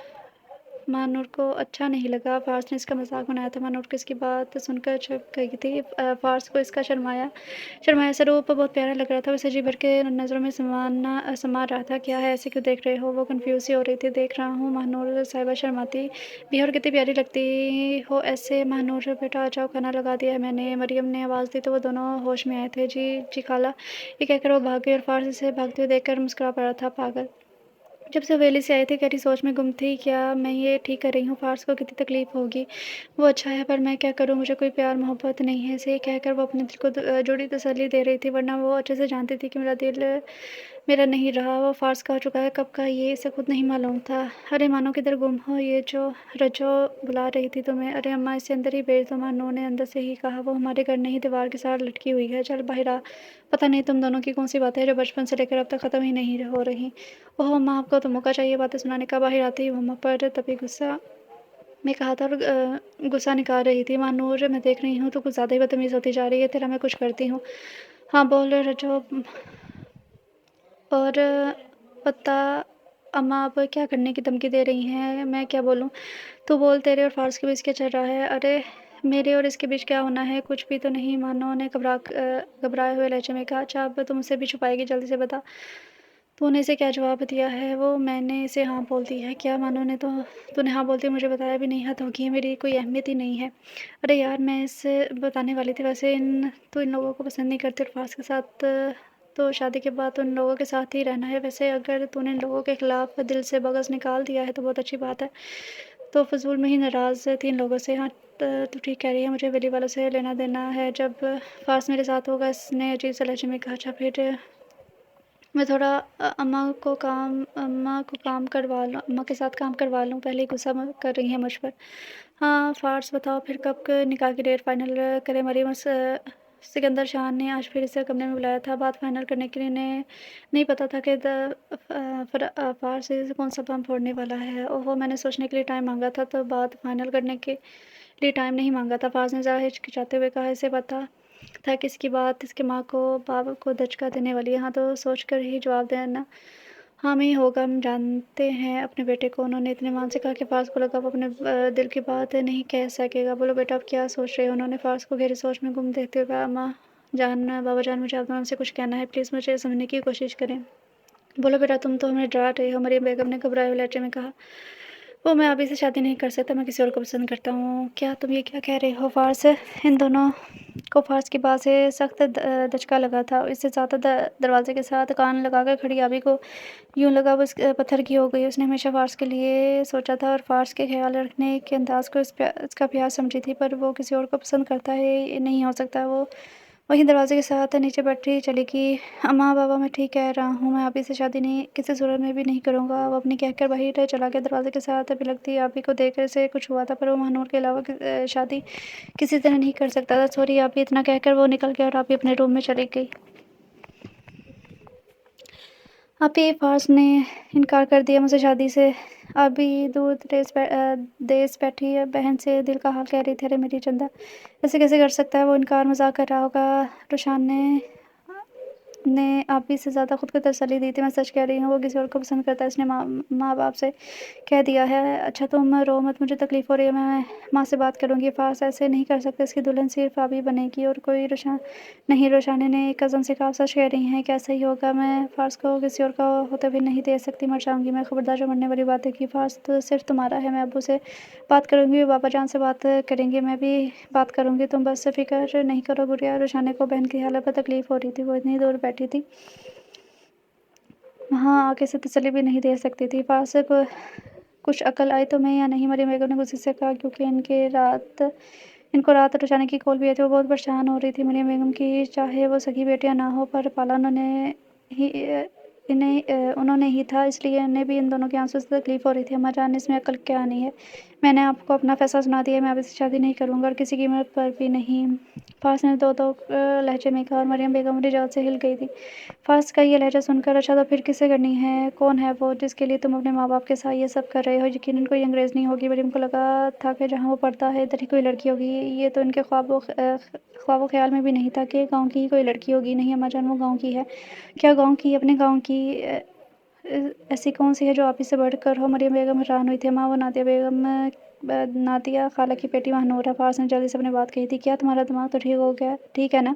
مانور کو اچھا نہیں لگا، فارس نے اس کا مذاق بنایا تھا۔ مانور کو اس کی بات سن کر چپ گئی تھی۔ فارس کو اس کا شرمایا سروپ بہت پیارا لگ رہا تھا، اسے جی بھر کے نظروں میں سما رہا تھا۔ کیا ہے، ایسے کیوں دیکھ رہے ہو؟ وہ کنفیوز سی ہو رہی تھی۔ دیکھ رہا ہوں ماہنور صاحبہ شرماتی بھی ہے اور کتنی پیاری لگتی ہو ایسے۔ ماہنور بیٹا آ جاؤ، کھانا لگا دیا ہے میں نے، مریم نے آواز دی تو وہ دونوں ہوش میں آئے تھے۔ جی جی خالہ، یہ کہہ کر وہ بھاگ گئی اور فارس اسے بھاگتے ہوئے دیکھ کر مسکرا پڑا تھا۔ پاگل، جب سے ویلی سے آئی تھی گہری سوچ میں گم تھی۔ کیا میں یہ ٹھیک کر رہی ہوں؟ فارس کو کتنی تکلیف ہوگی، وہ اچھا ہے پر میں کیا کروں، مجھے کوئی پیار محبت نہیں ہے۔ اسے کہہ کر وہ اپنے دل کو جوڑی تسلی دے رہی تھی، ورنہ وہ اچھے سے جانتی تھی کہ میرا دل میرا نہیں رہا، وہ فارس کا ہو چکا ہے۔ کب کا یہ اسے خود نہیں معلوم تھا۔ ارے مانو کدھر گم ہو، یہ جو رجو بلا رہی تھی تمہیں۔ ارے اماں اسے اندر ہی بھیج دو، مانو نے اندر سے ہی کہا۔ وہ ہمارے گھر نہیں، دیوار کے ساتھ لٹکی ہوئی ہے، چل باہر آ۔ پتہ نہیں تم دونوں کی کون سی باتیں ہیں جو بچپن سے لے کر اب تک ختم ہی نہیں ہو رہی۔ اوہ اماں، آپ کو تو موقع چاہیے باتیں سنانے کا۔ باہر آتے ہی وہ اماں پر تبھی غصہ میں کہا تھا اور غصہ نکال رہی تھی۔ مانور، میں دیکھ رہی ہوں تو کچھ زیادہ ہی بدتمیز ہوتی جا رہی ہے، تیرا میں کچھ کرتی ہوں۔ ہاں بول رجو، اور پتہ اماں اب کیا کرنے کی دھمکی دے رہی ہیں، میں کیا بولوں؟ تو بول، تیرے اور فارس کے بیچ کیا چل رہا ہے؟ ارے میرے اور اس کے بیچ کیا ہونا ہے، کچھ بھی تو نہیں، مانو نے گھبرائے ہوئے لہجے میں کہا۔ اچھا اب تم اسے بھی چھپائے گی، جلدی سے بتا، تو نے اسے کیا جواب دیا ہے؟ وہ میں نے اسے ہاں بول دی ہے۔ کیا مانو نے تو نے ہاں بولتی مجھے بتایا بھی نہیں؟ حد ہوگی ہے، میری کوئی اہمیت ہی نہیں ہے۔ ارے یار میں اسے بتانے والی تھی، ویسے تو ان لوگوں کو پسند نہیں کرتی اور فارس کے ساتھ تو شادی کے بعد تو ان لوگوں کے ساتھ ہی رہنا ہے۔ ویسے اگر تو نے ان لوگوں کے خلاف دل سے بغض نکال دیا ہے تو بہت اچھی بات ہے، تو فضول میں ہی ناراض تھی ان لوگوں سے۔ ہاں تو ٹھیک کہہ رہی ہے، مجھے ویلی والوں سے لینا دینا ہے جب فارس میرے ساتھ ہوگا، اس نے عجیب سے لہجے میں کہا۔ اچھا پھر میں تھوڑا اماں کے ساتھ کام کروا لوں، پہلے ہی غصہ کر رہی ہیں مجھ پر۔ ہاں فارس بتاؤ پھر کب نکاح کی ڈیٹ فائنل کرے؟ مریم اور سکندر شاہ نے آج پھر اسے کمرے میں بلایا تھا، بات فائنل کرنے کے لیے۔ انہیں نہیں پتا تھا کہ فارس کون سا بم پھوڑنے والا ہے۔ اوہو، میں نے سوچنے کے لیے ٹائم مانگا تھا، تو بات فائنل کرنے کے لیے ٹائم نہیں مانگا تھا، فارس نے ذرا ہچکچاتے ہوئے کہا۔ اسے پتا تھا کہ اس کی بات اس کے ماں کو باپ کو دھچکا دینے والی ہے، ہاں تو سوچ کر ہی جواب دینا۔ ہاں میں ہی ہوگا، ہم جانتے ہیں اپنے بیٹے کو، انہوں نے اتنے مان سے کہا کہ فارس کو لگا وہ اپنے دل کی بات نہیں کہہ سکے گا۔ بولو بیٹا اب کیا سوچ رہے ہو؟ انہوں نے فارس کو گہری سوچ میں گم دیکھتے ہوئے کہا۔ اماں جان، بابا جان، مجھے آپ دونوں سے کچھ کہنا ہے، پلیز مجھے سمجھنے کی کوشش کریں۔ بولو بیٹا، تم تو ہمیں ڈرا رہے ہو، مریم بیگم نے گھبرائے ہوئے لہجے میں کہا۔ وہ میں ابھی سے شادی نہیں کر سکتا، میں کسی اور کو پسند کرتا ہوں۔ کیا تم یہ کیا کہہ رہے ہو فارس؟ ان دونوں کو فارس کی بات سے سخت دھچکا لگا تھا، اس سے زیادہ دروازے کے ساتھ کان لگا کر کھڑی آبی کو یوں لگا وہ پتھر کی ہو گئی۔ اس نے ہمیشہ فارس کے لیے سوچا تھا اور فارس کے خیال رکھنے کے انداز کو اس کا پیار سمجھی تھی، پر وہ کسی اور کو پسند کرتا ہے، نہیں ہو سکتا۔ وہ وہیں دروازے کے ساتھ نیچے بیٹھی چلی گئی۔ اماں بابا، میں ٹھیک کہہ رہا ہوں، میں آبی سے شادی کسی صورت میں بھی نہیں کروں گا۔ وہ اپنی کہہ کر باہر چلا گیا، دروازے کے ساتھ بلکتی آبی کو دیکھ کر اسے کچھ ہوا تھا، پر وہ ماہنور کے علاوہ شادی کسی طرح نہیں کر سکتا تھا۔ سوری آبی، اتنا کہہ کر وہ نکل گیا اور آبی اپنے روم میں چلی گئی۔ آبی، فارس نے انکار کر دیا مجھ سے شادی سے۔ آبی دور دیس بیٹھی بہن سے دل کا حال کہہ رہی تھی۔ ارے میری چندا، ایسے کیسے کر سکتا ہے، وہ انکار مذاق کر رہا ہوگا۔ روشان نے آبی سے زیادہ خود کو تسلی دی تھی۔ میں سچ کہہ رہی ہوں، وہ کسی اور کو پسند کرتا ہے، اس نے ماں باپ سے کہہ دیا ہے۔ اچھا تم رو مت، مجھے تکلیف ہو رہی ہے، میں ماں سے بات کروں گی۔ فارس ایسے نہیں کر سکتے، اس کی دلہن صرف آبی بنے گی اور کوئی نہیں۔ روشانی نے ایک عزم سے کہا۔ سچ کہہ رہی ہیں، کیا صحیح ہوگا؟ میں فارس کو کسی اور کا ہوتے ہوئے نہیں دے سکتی، مر جاؤں گی میں۔ خبردار، جو مرنے والی باتیں کی۔ فارس تو صرف تمہارا ہے، میں ابو سے بات کروں گی، بابا جان سے بات کریں گے، میں بھی بات کروں گی، تم بس فکر نہیں کرو۔ گڑیا، روشانی کو بہن کی حالت پر تکلیف ہو رہی تھی، وہ اتنی دور بیٹھی تھی، وہاں آ کے اسے تسلی بھی نہیں دے سکتی تھی۔ فارس کچھ عقل آئی تمہیں یا نہیں؟ مریم بیگم نے غصے سے کہا، کیونکہ ان کو رات روشانی کی کال بھی آئی تھی، وہ بہت پریشان ہو رہی تھی۔ مریم بیگم کی چاہے وہ سگی بیٹیاں نہ ہو، پر پالا انہوں نے ہی تھا، اس لیے انہیں بھی ان دونوں کے آنسوں سے تکلیف ہو رہی تھی۔ اماں جان، اس میں عقل کیا نہیں ہے؟ میں نے آپ کو اپنا فیصلہ سنا دیا ہے، میں اب اس سے شادی نہیں کروں گا اور کسی قیمت پر بھی نہیں، فارس نے دو لہجے میں کہا، اور مریم بیگم اپنی جگہ سے ہل گئی تھی فارس کا یہ لہجہ سن کر۔ اچھا تو پھر کسے کرنی ہے؟ کون ہے وہ جس کے لیے تم اپنے ماں باپ کے ساتھ یہ سب کر رہے ہو؟ یقیناً کوئی انگریز نہیں ہوگی، مریم کو لگا تھا کہ جہاں وہ پڑھتا ہے ادھر ہی کوئی لڑکی ہوگی، یہ تو ان کے خواب و خیال میں بھی نہیں تھا کہ گاؤں کی ہی کوئی لڑکی ہوگی۔ نہیں اماں جان، وہ گاؤں کی ہے۔ کیا گاؤں کی؟ اپنے گاؤں کی؟ ऐसी कौन सी है जो आप ही से बढ़कर हो? मरियम बेगम हैरान हुई थी। अम्मा, वो नादिया बेगम, नादिया खाला की बेटी महानूर है। फ़ार्स ने जल्दी से अपनी बात कही थी। क्या तुम्हारा दिमाग तो ठीक है ना?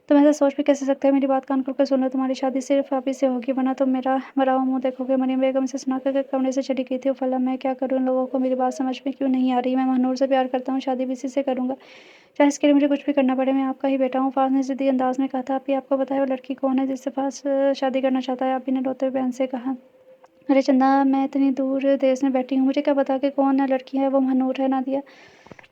तुम ऐसा सोच भी कैसे सकते हो? मेरी बात कान खोल कर सुन लो, तुम्हारी शादी सिर्फ आप ही से होगी, वरना तुम मेरा मरा हुआ मुँह देखोगे। मरियम बेगम इसे सुनाकर कमरे से चली गई थी। उफ़ अल्लाह, मैं क्या करूँ? इन लोगों को मेरी बात समझ में क्यों नहीं आ रही? मैं महानूर से प्यार करता हूँ, शादी भी इसी से करूँगा, चाहे इसके लिए मुझे कुछ भी करना पड़े। मैं आपका ही बेटा हूँ। फ़ार्स ने ज़िद्दी अंदाज़ में कहा था। आप ही आपको पता है वो लड़की कौन है जिससे फ़ार्स शादी करना चाहता है? आप ही ने रोते हुए बहन से कहा। अरे चंदा, मैं इतनी दूर देश में बैठी हूँ, मुझे क्या पता कि कौन लड़की है? वो महानूर है, नादिया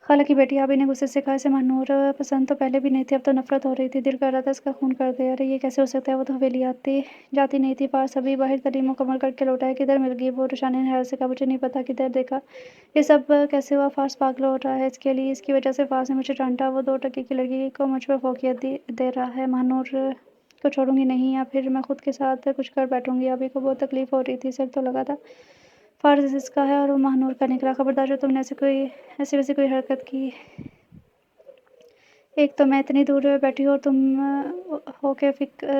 खाला की बेटी। आप ही ने गुस्से से कहा। इसे महानूर पसंद तो पहले भी नहीं थी, अब तो नफरत हो रही थी। दिल कर रहा था इसका खून कर दे। अरे ये कैसे हो सकता है? वो तो हवेली आती जाती नहीं थी। पास अभी बाहर तालीम मुकम्मल करके लौटा है। किधर मिल गई वो? रुशानी ने हैरत से कहा। मुझे नहीं पता, किधर देखा? ये सब कैसे हुआ? फ़ार्स पागल हो रहा है इसके लिए, इसकी वजह से फ़ार्स ने मुझे डांटा। वो 2 टके की लड़की को मुझ पर फोकियत दे रहा है। महानूर को छोड़ूंगी नहीं, या फिर मैं खुद के साथ कुछ कर बैठूंगी। अभी को बहुत तकलीफ हो रही थी, सिर तो लगा था। फ़ार्स इसका है और वो महानूर का निकला। खबरदार जो तुमने ऐसी वैसी कोई हरकत की। एक तो मैं इतनी दूर बैठी हूँ और तुम हो के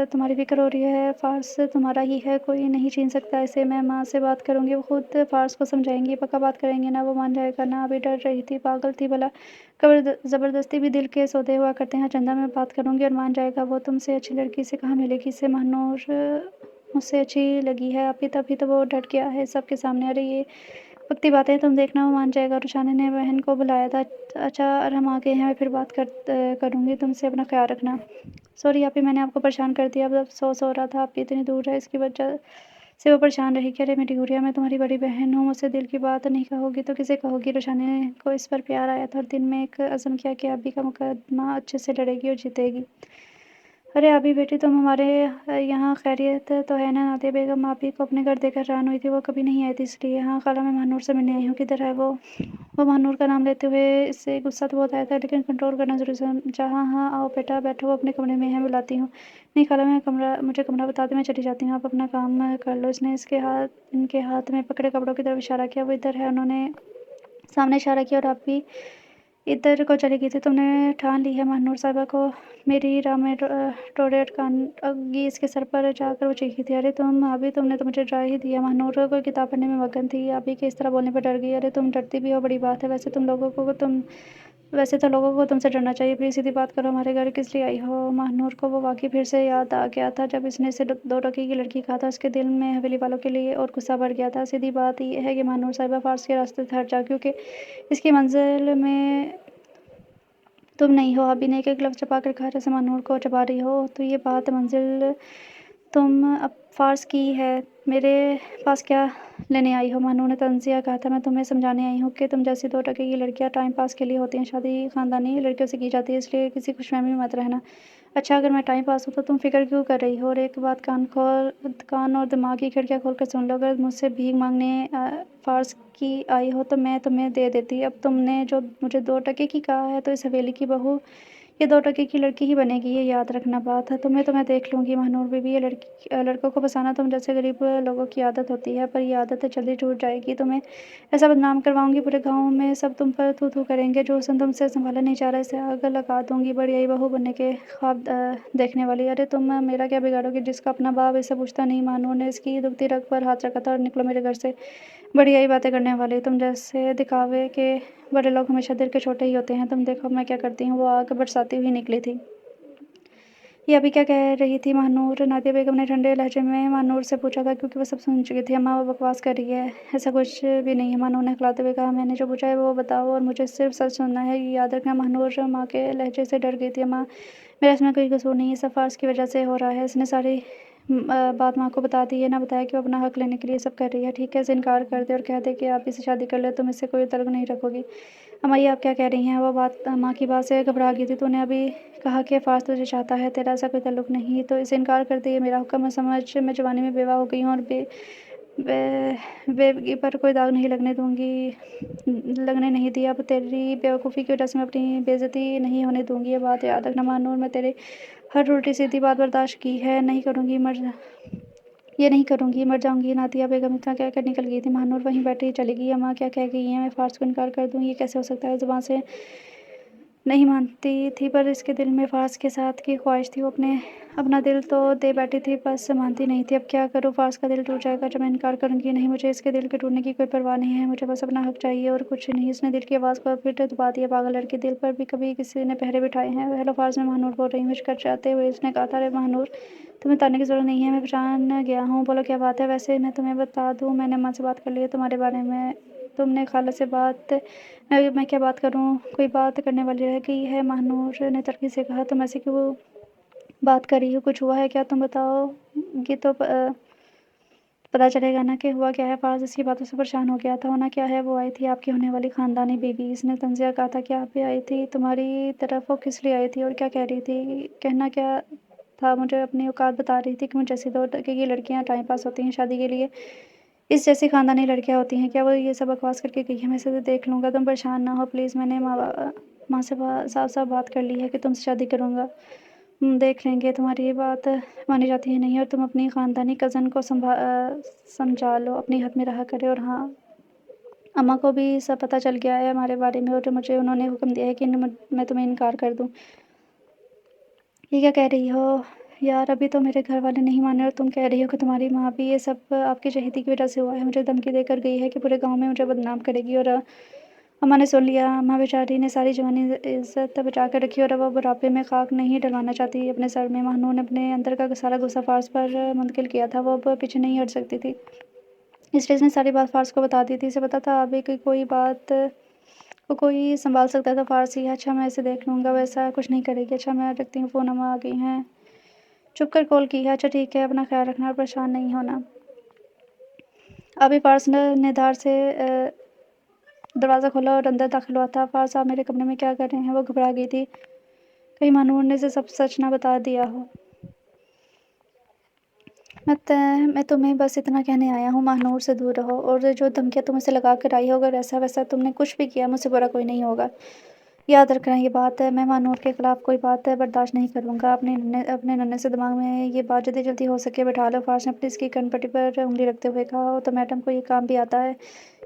तुम्हारी फ़िक्र हो रही है। फ़ार्स तुम्हारा ही है, कोई नहीं छीन सकता इसे। मैं माँ से बात करूँगी, वो खुद फ़ार्स को समझाएंगी। पक्का बात करेंगे ना? वो मान जाएगा ना? अभी डर रही थी, पागल थी भला। ज़बरदस्ती भी दिल के सौदे हुआ करते हैं। चंदा, मैं बात करूँगी और मान जाएगा वो। तुमसे अच्छी लड़की से कहाँ मिलेगी इसे? महानूर मुझसे अच्छी लगी है अभी, तभी तो वो डट गया है सबके सामने। अरे ये पक्की बात है, तुम देखना वो मान जाएगा। रुशाने ने बहन को बुलाया था। अच्छा, और हम आ गए हैं, मैं फिर बात करूँगी तुमसे। अपना ख्याल रखना। सॉरी आपी, मैंने आपको परेशान कर दिया। अब सो रहा था, आपकी इतनी दूर है, इसकी वजह से वो परेशान रही। क्या? अरे मेरी गुड़िया, मैं तुम्हारी बड़ी बहन हूँ, मुझसे दिल की बात नहीं कहोगी तो किसे कहोगी? रुशाने को इस पर प्यार आया था और दिन में एक अज़्म किया कि अभी का मुकदमा अच्छे से लड़ेगी और जीतेगी। अरे अभी बेटी, तुम हमारे यहाँ खैरियत तो है ना? नादिया बेगम आपी को अपने घर देखकर हैरान हुई थी। वो कभी नहीं आई थी इसलिए। हाँ खाला, मैं महानूर से मिलने आई हूँ। किधर है वो? महानूर का नाम लेते हुए इससे गुस्सा तो बहुत आया था, लेकिन कंट्रोल करना ज़रूरी समझा। हाँ हाँ, आओ बेटा बैठो, वो अपने कमरे में है, बुलाती हूँ। नहीं खाला, मुझे कमरा बता दे, मैं चली जाती हूँ, आप अपना काम कर लो। इसने इनके हाथ में पकड़े कपड़ों की तरफ इशारा किया। वो इधर है। उन्होंने सामने इशारा किया और आप भी इधर को चली गई थी। तुमने ठान ली है महानूर साहिबा को मेरी राह में टोरे अटकागी? इसके सर पर जाकर वो चीखी थी। अरे तुमने तो मुझे डरा ही दिया। महानूर को किताब पढ़ने में मगन थी, अभी के इस तरह बोलने पर डर गई। अरे तुम डरती भी हो, बड़ी बात है। वैसे तो लोगों को तुमसे डरना चाहिए। प्लीज़ सीधी बात करो, हमारे घर किस लिए आई हो? महानूर को वो वाक़ई फिर से याद आ गया था जब इसने इसे 2 टके की लड़की कहा था। उसके दिल में हवेली वालों के लिए और गुस्सा बढ़ गया था। सीधी बात ये है कि महानूर साहिबा फ़ार्स के रास्ते से हट जाओ, क्योंकि इसकी मंजिल में तुम नहीं हो। अभी ने एक लफ्ज़ चबा कर कहा जैसे महानूर को चबा रही हो। तो ये बात मंजिल तुम अब फ़ार्स की है, मेरे पास क्या लेने आई हो? महानूर ने तंज़िया कहा था। मैं तुम्हें समझाने आई हूँ कि तुम जैसी 2 टके की लड़कियाँ टाइम पास के लिए होती हैं, शादी ख़ानदानी लड़कियों से की जाती है, इसलिए किसी खुशफ़हमी में मत रहना। अच्छा, अगर मैं टाइम पास हूँ तो तुम फ़िक्र क्यों कर रही हो? और एक बात कान और दिमाग की खिड़कियाँ खोल कर सुन लो। अगर मुझसे भीख मांगने फ़ार्स की आई हो तो मैं तुम्हें दे देती। अब तुमने जो मुझे 2 टके की कहा है, तो इस हवेली की बहू ये 2 टके की लड़की ही बनेगी, ये याद रखना बात है। तुम्हें तो मैं देख लूँगी महानूर बीबी। ये लड़कों को फंसाना तुम जैसे गरीब लोगों की आदत होती है, पर ये आदत जल्दी टूट जाएगी। तुम्हें ऐसा बदनाम करवाऊँगी, पूरे गाँव में सब तुम पर थू-थू करेंगे। जो हुस्न तुमसे संभाला नहीं जा रहा, इसे आग लगा दूँगी। बड़ी आई बहू बनने के ख्वाब देखने वाली। अरे तुम मेरा क्या बिगाड़ोगी? जिसका अपना बाप इसे पूछता नहीं। महानूर ने इसकी दुखती रग पर हाथ रखा था। और निकलो मेरे घर से, बड़ी आई बातें करने वाली। तुम जैसे दिखावे के बड़े लोग हमेशा दिल के छोटे ही होते हैं। तुम देखो मैं क्या करती हूँ। वो आग बरसाती हुई निकली थी। ये अभी क्या कह रही थी महानूर? नादिया बेगम ने ठंडे लहजे में महानूर से पूछा था, क्योंकि वो सब सुन चुकी थी। अम्मा, वो बकवास कर रही है, ऐसा कुछ भी नहीं है। महानूर ने हिलाते हुए कहा। मैंने जो पूछा है वो बताओ, और मुझे सिर्फ सच सुनना है, ये याद रखना। महानूर माँ के लहजे से डर गई थी। अम्मा, मेरा इसमें कोई कसूर नहीं है, सब फ़ार्स की वजह से हो रहा है। इसने सारी बात माँ को बता दी। ये ना बताया कि वो अपना हक लेने के लिए सब कर रही है। ठीक है, इसे इनकार कर दे और कह दे कि आप इसे शादी कर ले, तुम इससे कोई तल्लुक़ नहीं रखोगी। अम्मा, ये आप क्या कह रही हैं? वो बात माँ की बात से घबरा गई थी। तूने अभी कहा कि फ़ार्स तुझे चाहता है, तेरा ऐसा कोई ताल्लुक़ नहीं, तो इसे इनकार कर दे, ये मेरा हुक्म है। समझ, मैं जवानी में बेवा हो गई हूँ और बेवगी पर कोई दाग नहीं लगने नहीं दिया। अब तेरी बेवकूफ़ी की वजह से मैं अपनी बेइज्जती नहीं होने दूँगी, ये बात याद रखना। महानूर, मैं तेरे हर उल्टी सीधी बात बर्दाश्त की है, नहीं करूँगी, मर जाऊँगी। नादिया बेगम इतना कहकर निकल गई थी। महानूर वहीं बैठी चली गई। अम्मा, क्या कह गई हैं? मैं फ़ार्स को इनकार कर दूँ, ये कैसे हो सकता है? ज़ुबान से نہیں مانتی تھی، پر اس کے دل میں فارس کے ساتھ کی خواہش تھی۔ وہ اپنا دل تو دے بیٹھی تھی، بس مانتی نہیں تھی۔ اب کیا کروں؟ فارس کا دل ٹوٹ جائے گا جب میں انکار کروں گی۔ نہیں، مجھے اس کے دل کے ٹوٹنے کی کوئی پرواہ نہیں ہے، مجھے بس اپنا حق چاہیے اور کچھ نہیں۔ اس نے دل کی آواز کو پھر دبا دیا۔ پاگل لڑکی، دل پر بھی کبھی کسی نے پہرے بٹھائے ہیں؟ ہیلو فارس، میں ماہنور بول رہی ہوں، ہچکچاتے ہوئے اس نے کہا تھا۔ ارے ماہنور، تمہیں بتانے کی ضرورت نہیں ہے، میں پہچان گیا ہوں۔ بولو کیا بات ہے؟ ویسے میں تمہیں بتا دوں، میں نے اماں سے بات کر لی ہے تمہارے بارے میں۔ تم نے خالہ سے بات؟ میں کیا بات کروں؟ کوئی بات کرنے والی رہ گئی ہے؟ ماہنور نے تلخی سے کہا۔ تم ایسے کیوں بات کر رہی ہو؟ کچھ ہوا ہے کیا؟ تم بتاؤ گی تو پتا چلے گا نا کہ ہوا کیا ہے۔ فارس اس کی باتوں سے پریشان ہو گیا تھا۔ ہونا کیا ہے؟ وہ آئی تھی آپ کی ہونے والی خاندانی بیوی، اس نے طنزیہ کہا تھا۔ کیا آپ بھی آئی تھی؟ تمہاری طرف وہ کس لیے آئی تھی اور کیا کہہ رہی تھی؟ کہنا کیا تھا؟ مجھے اپنی اوقات بتا رہی تھی کہ مجھ جیسی 2 کی لڑکیاں ٹائم پاس ہوتی ہیں، شادی کے لیے اس جیسی خاندانی لڑکیاں ہوتی ہیں کیا؟ وہ یہ سب بکواس کر کے گئی ہے، میں اسے دیکھ لوں گا، تم پریشان نہ ہو پلیز۔ میں نے ماں سے صاف صاف بات کر لی ہے کہ تم سے شادی کروں گا۔ دیکھ لیں گے، تمہاری یہ بات مانی جاتی ہے نہیں، اور تم اپنی خاندانی کزن کو سمجھا لو، اپنی حد میں رہا کرے۔ اور ہاں، اماں کو بھی سب پتہ چل گیا ہے ہمارے بارے میں، اور مجھے انہوں نے حکم دیا ہے کہ میں تمہیں انکار کر دوں۔ یہ کیا کہہ رہی ہو یار؟ ابھی تو میرے گھر والے نہیں مانے اور تم کہہ رہی ہو کہ تمہاری ماں بھی۔ یہ سب آپ کی چہیتی کی وجہ سے ہوا ہے، مجھے دھمکی دے کر گئی ہے کہ پورے گاؤں میں مجھے بدنام کرے گی۔ اور اماں نے سن لیا۔ اماں بیچاری نے ساری جوانی عزت بچا کر رکھی اور اب وہ بڑھاپے میں خاک نہیں ڈلوانا چاہتی اپنے سر میں۔ ماہنور نے اپنے اندر کا سارا غصہ فارس پر منتقل کیا تھا، وہ اب پیچھے نہیں ہٹ سکتی تھی، اس لیے اس نے ساری بات فارس کو بتا دی تھی۔ اسے پتا تھا ابھی کوئی بات کو کوئی سنبھال سکتا تھا۔ فارس ہی، اچھا میں اسے دیکھ لوں گا، وہ ایسا کچھ نہیں کرے گی۔ اچھا میں رکھتی ہوں فون، اماں آ گئی ہیں۔ چپ کر کال کی ہے؟ اچھا ٹھیک ہے، اپنا خیال رکھنا اور پریشان نہیں ہونا۔ ابھی فارس نے دھار سے دروازہ کھولا اور اندر داخل ہوا تھا۔ فارس، آپ میرے کمرے میں کیا کر رہے ہیں؟ وہ گھبرا گئی تھی، کہیں ماہنور نے اسے سب سچ نہ بتا دیا ہو۔ میں تمہیں بس اتنا کہنے آیا ہوں، ماہنور سے دور رہو، اور جو دھمکیاں تم اسے لگا کر آئی ہو، اگر ایسا ویسا تم نے کچھ بھی کیا، مجھ سے برا کوئی نہیں ہوگا، یاد رکھنا یہ بات۔ میں ماہنور کے خلاف کوئی بات برداشت نہیں کروں گا۔ اپنے ننھے سے دماغ میں یہ بات جلدی جلدی ہو سکے بٹھا لو۔ فارس نے اپنی اس کی کن پٹی پر انگلی رکھتے ہوئے کہا۔ تو میڈم کو یہ کام بھی آتا ہے؟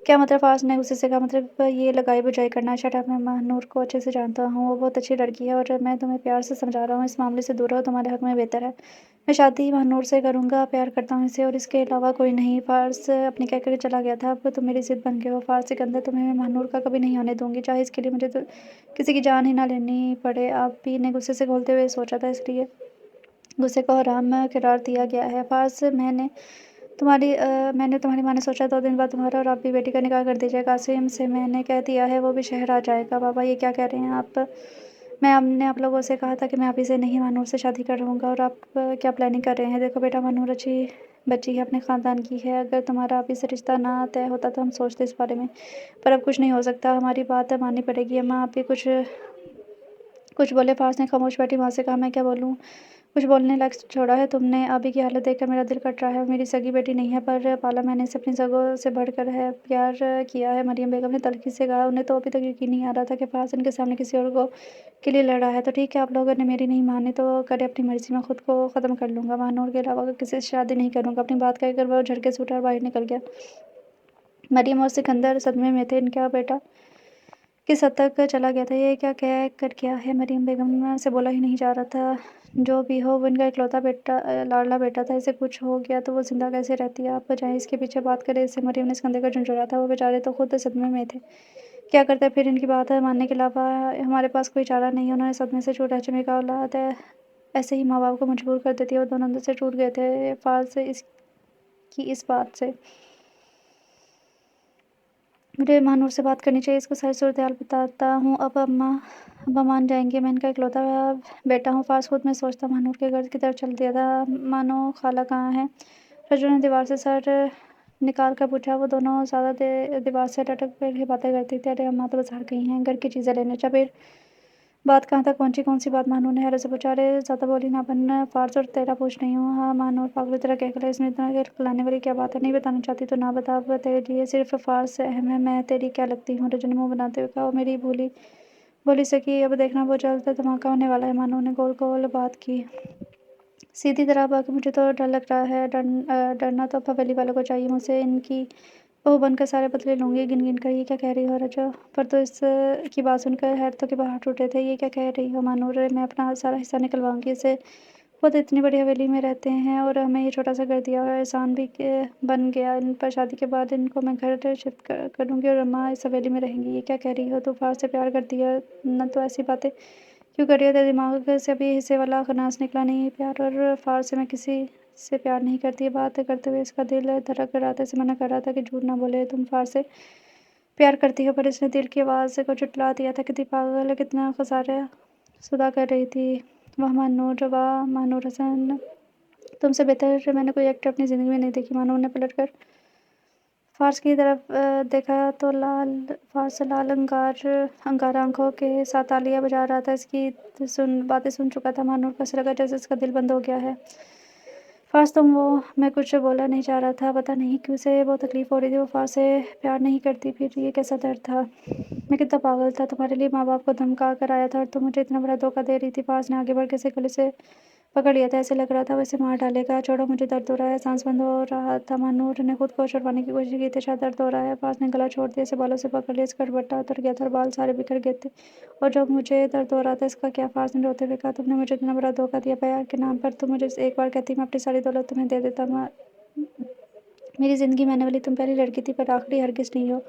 کیا مطلب؟ فارس نے غصے سے کہا۔ مطلب یہ لگائی بجائی کرنا۔ شٹ اپ، میں ماہنور کو اچھے سے جانتا ہوں، وہ بہت اچھی لڑکی ہے، اور میں تمہیں پیار سے سمجھا رہا ہوں، اس معاملے سے دور رہو، تمہارے حق میں بہتر ہے۔ میں شادی ماہنور سے کروں گا، پیار کرتا ہوں اسے، اور اس کے علاوہ کوئی نہیں۔ فارس اپنی کہہ کر چلا گیا تھا۔ اب تم میری ضد بن گئے ہو فارس سکندر، تمہیں میں ماہنور کا کبھی نہیں ہونے دوں گی، چاہے اس کے لیے مجھے کسی کی جان ہی نہ لینی پڑے۔ آپ بھی نے غصے سے کھولتے ہوئے سوچا تھا، اس لیے غصے کو حرام قرار دیا گیا ہے۔ فارس، میں نے تمہاری ماں نے سوچا 2 دن بعد تمہارا اور آپ کی بیٹی کا نکاح کر دیا جائے۔ قاسم سے میں نے کہہ دیا ہے، وہ بھی شہر آ جائے گا۔ بابا یہ کیا کہہ رہے ہیں آپ؟ میں نے آپ لوگوں سے کہا تھا کہ میں آپ ہی سے نہیں، ماہنور سے شادی کروں گا، اور آپ کیا پلاننگ کر رہے ہیں؟ دیکھو بیٹا، ماہنور اچھی بچی ہے، اپنے خاندان کی ہے، اگر تمہارا آپ ہی سے رشتہ نہ طے ہوتا تو ہم سوچتے اس بارے میں، پر اب کچھ نہیں ہو سکتا، ہماری بات ماننی پڑے گی۔ اماں آپ بھی کچھ بولے؟ فارس نے خاموش بیٹھی ماں سے کہا۔ میں کیا بولوں؟ کچھ بولنے لائق چھوڑا ہے تم نے؟ آبی کی حالت دیکھ کر میرا دل کٹ رہا ہے، وہ میری سگی بیٹی نہیں ہے، پر پالا میں نے اسے اپنی سگوں سے بڑھ کر ہے، پیار کیا ہے۔ مریم بیگم نے تلخی سے کہا۔ انہیں تو ابھی تک یقین نہیں آ رہا تھا کہ فارس ان کے سامنے کسی اور کے لیے لڑ رہا ہے۔ تو ٹھیک ہے، آپ لوگوں نے میری نہیں مانی تو کرے اپنی مرضی، میں خود کو ختم کر لوں گا، ماہنور کے علاوہ کسی سے شادی نہیں کروں گا، اپنی بات کہہ کر وہ جھٹکے سے اٹھا اور باہر نکل گیا۔ مریم اور سکندر صدمے میں تھے، ان کا بیٹا کس حد تک چلا گیا تھا، یہ کیا کہہ کر گیا ہے؟ مریم بیگم سے بولا ہی نہیں جا رہا تھا۔ جو بھی ہو، وہ ان کا اکلوتا لاڈلا بیٹا تھا، اسے کچھ ہو گیا تو وہ زندہ کیسے رہتی؟ آپ جائیں اس کے پیچھے بات کریں اس سے، مریم نے سکندر کو جھنجھوڑا تھا، وہ بیچارے تو خود صدمے میں تھے، کیا کرتے پھر؟ ان کی بات ماننے کے علاوہ ہمارے پاس کوئی چارہ نہیں ہے، انہوں نے صدمے سے چوٹ لہجے میں کہا۔ اولاد ایسے ہی ماں باپ کو مجبور کر دیتی ہے، اور دونوں اندر سے ٹوٹ گئے تھے فارس اس بات سے۔ مجھے ماہنور سے بات کرنی چاہیے، اس کو ساری صورتحال بتاتا ہوں، ابا مان جائیں گے، میں ان کا اکلوتا بیٹا ہوں۔ فارس خود میں سوچتا ماہنور کے گھر کی طرف چل دیا تھا۔ مانو خالہ کہاں ہیں؟ رجو نے دیوار سے سر نکال کر پوچھا۔ وہ دونوں زیادہ دیوار سے لٹک کر باتیں کرتی تھی۔ ارے اماں تو بازار گئی ہیں گھر کی چیزیں لینے۔ اچھا پھر بات کہاں تک پہنچی؟ کون سی بات؟ ماہنور نے حیرت سے پوچھا۔ ارے زیادہ بولی نہ بن فارس، اور تیرا پوچھ رہی ہوں۔ ہاں، ماہنور پاگل طرح کہہ اس میں اتنا کھلانے والی کیا بات ہے؟ نہیں بتانا چاہتی تو نہ بتا، اب تیرے لیے صرف فارس اہم ہے، میں تیری کیا لگتی ہوں؟ رجو نے منہ بناتے ہوئے کہا۔ وہ میری بھولی سکی، اب دیکھنا بہت جلد دھماکہ ہونے والا ہے۔ ماہنور نے گول گول بات کی، سیدھی طرح باقی مجھے تو ڈر لگ رہا ہے۔ ڈرنا تو اب حویلی والوں کو چاہیے، مجھ سے ان کی ओह बनकर सारे बदले लूँगी गिन गिन कर। ये क्या कह रही हो रजो? पर तो इस की बात सुनकर हैरतों के बाहर टूटे थे। ये क्या कह रही हो मानूर? मैं अपना सारा हिस्सा निकलवाऊंगी इसे। वो तो इतनी बड़ी हवेली में रहते हैं और हमें ये छोटा सा घर दिया हुआ है। एहसान भी बन गया इन पर। शादी के बाद इनको मैं घर शिफ्ट करूँगी और अम्मा इस हवेली में रहेंगी। ये क्या कह रही हो? तू फार से प्यार करती है न, तो ऐसी बातें क्यों कर रही हो? तेरे दिमाग से अभी हिस्से वाला खनास निकला नहीं। प्यार और फार से मैं किसी से प्यार नहीं करती। ये बात करते हुए इसका दिल धड़क रहा था। इसे मना कर रहा था कि झूठ ना बोले, तुम फार से प्यार करती हो, पर इसने दिल की आवाज़ को झुठला दिया था। कितनी पागल, कितना खसारा सुधा कर रही थी। वाह मानूर हसन, तुमसे बेहतर मैंने कोई एक्टर अपनी ज़िंदगी में नहीं देखी। मानूर ने पलटकर फार्स की तरफ देखा तो फार्स लाल अंगारा आंखों के साथ तालियां बजा रहा था। इसकी बातें सुन चुका था। मानूर को ऐसा लगा जैसे इसका दिल बंद हो गया है। फार्स तुम वो मैं कुछ बोला नहीं चाह रहा था। पता नहीं क्यों से वो तकलीफ़ हो रही थी। वो फार्स से प्यार नहीं करती, फिर ये कैसा दर्द था। मैं कितना पागल था। तुम्हारे लिए माँ बाप को धमका कर आया था और तुम मुझे इतना बड़ा धोखा दे रही थी। फार्स ने आगे बढ़ के इसे गले से पकड़ लिया था। ऐसे लग रहा था वैसे मार डालेगा। छोड़ो, मुझे दर्द हो रहा है। सांस बंद हो रहा था। मानूर ने खुद को छुड़वाने की कोशिश की थी। शायद दर्द हो रहा है। फार्स ने गला छोड़ दिया। इसे बालों से पकड़ लिया। इसका दुपट्टा उतर गया था और बाल सारे बिखर गए थे। और जब मुझे दर्द हो रहा था इसका क्या? फार्स ने रोते हुए कहा, तुमने मुझे इतना बड़ा धोखा दिया प्यार के नाम पर। तुम मुझे एक बार कहती मैं अपनी सारी दौलत तुम्हें दे देता। मेरी ज़िंदगी में आने वाली तुम पहली लड़की थी, पर आखिरी हरगिज़ नहीं हो।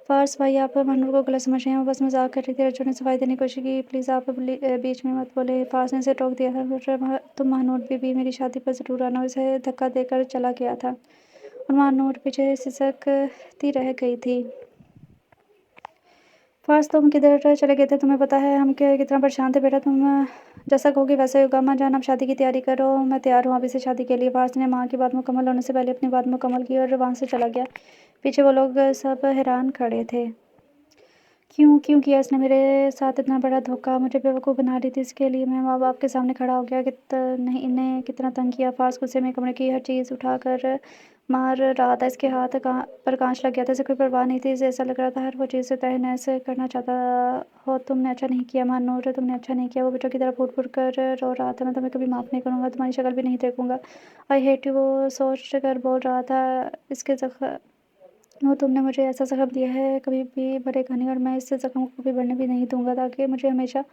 फार्स भाई, आप मानूर को गलत समझ रहे हैं। वो बस मजाक कर रही थी। रज्जू ने सफाई देने की कोशिश की। प्लीज़ आप बीच में मत बोले। फार्स ने इसे टोक दिया था। तुम मानूर बीबी मेरी शादी पर ज़रूर आना। उसे धक्का देकर चला गया था और मानूर पीछे सिसकती रह गई थी। फार्स, तुम किधर चले गए थे? तुम्हें पता है हम कितना परेशान थे बेटा। तुम जैसा कहोगी वैसे होगा। अम्मा जान, अब शादी की तैयारी करो। मैं तैयार हूँ अभी से शादी के लिए। फार्स ने माँ की बात मुकम्मल होने से पहले अपनी बात मुकम्मल की और वहाँ से चला गया। पीछे वो लोग सब हैरान खड़े थे। क्यों क्यों किया इसने मेरे साथ इतना बड़ा धोखा? मुझे बेवकूफ़ बना रही थी। इसके लिए मैं माँ बाप के सामने खड़ा हो गया। नहीं, इन्हें कितना तंग किया। फार्स गुस्से में कमरे की हर चीज़ उठाकर मार रहा था। इसके हाथ पर कांच लग गया था। इसे कोई परवाह नहीं थी। इसे ऐसा लग रहा था हर वो चीज़ से तहस करना चाहता हो। तुमने अच्छा नहीं किया मानूर, तुमने अच्छा नहीं किया। वो बच्चों की तरह फूट फूट कर रो रहा था। मैं तुम्हें कभी माफ़ नहीं करूँगा, तुम्हारी शक्ल भी नहीं देखूंगा। आई हेट यू, वो सोच कर बोल रहा था। इसके वो तुमने मुझे ऐसा ज़ख्म दिया है कभी भी भरेगा नहीं और मैं इस ज़ख्म को कभी बढ़ने भी नहीं दूंगा, ताकि मुझे हमेशा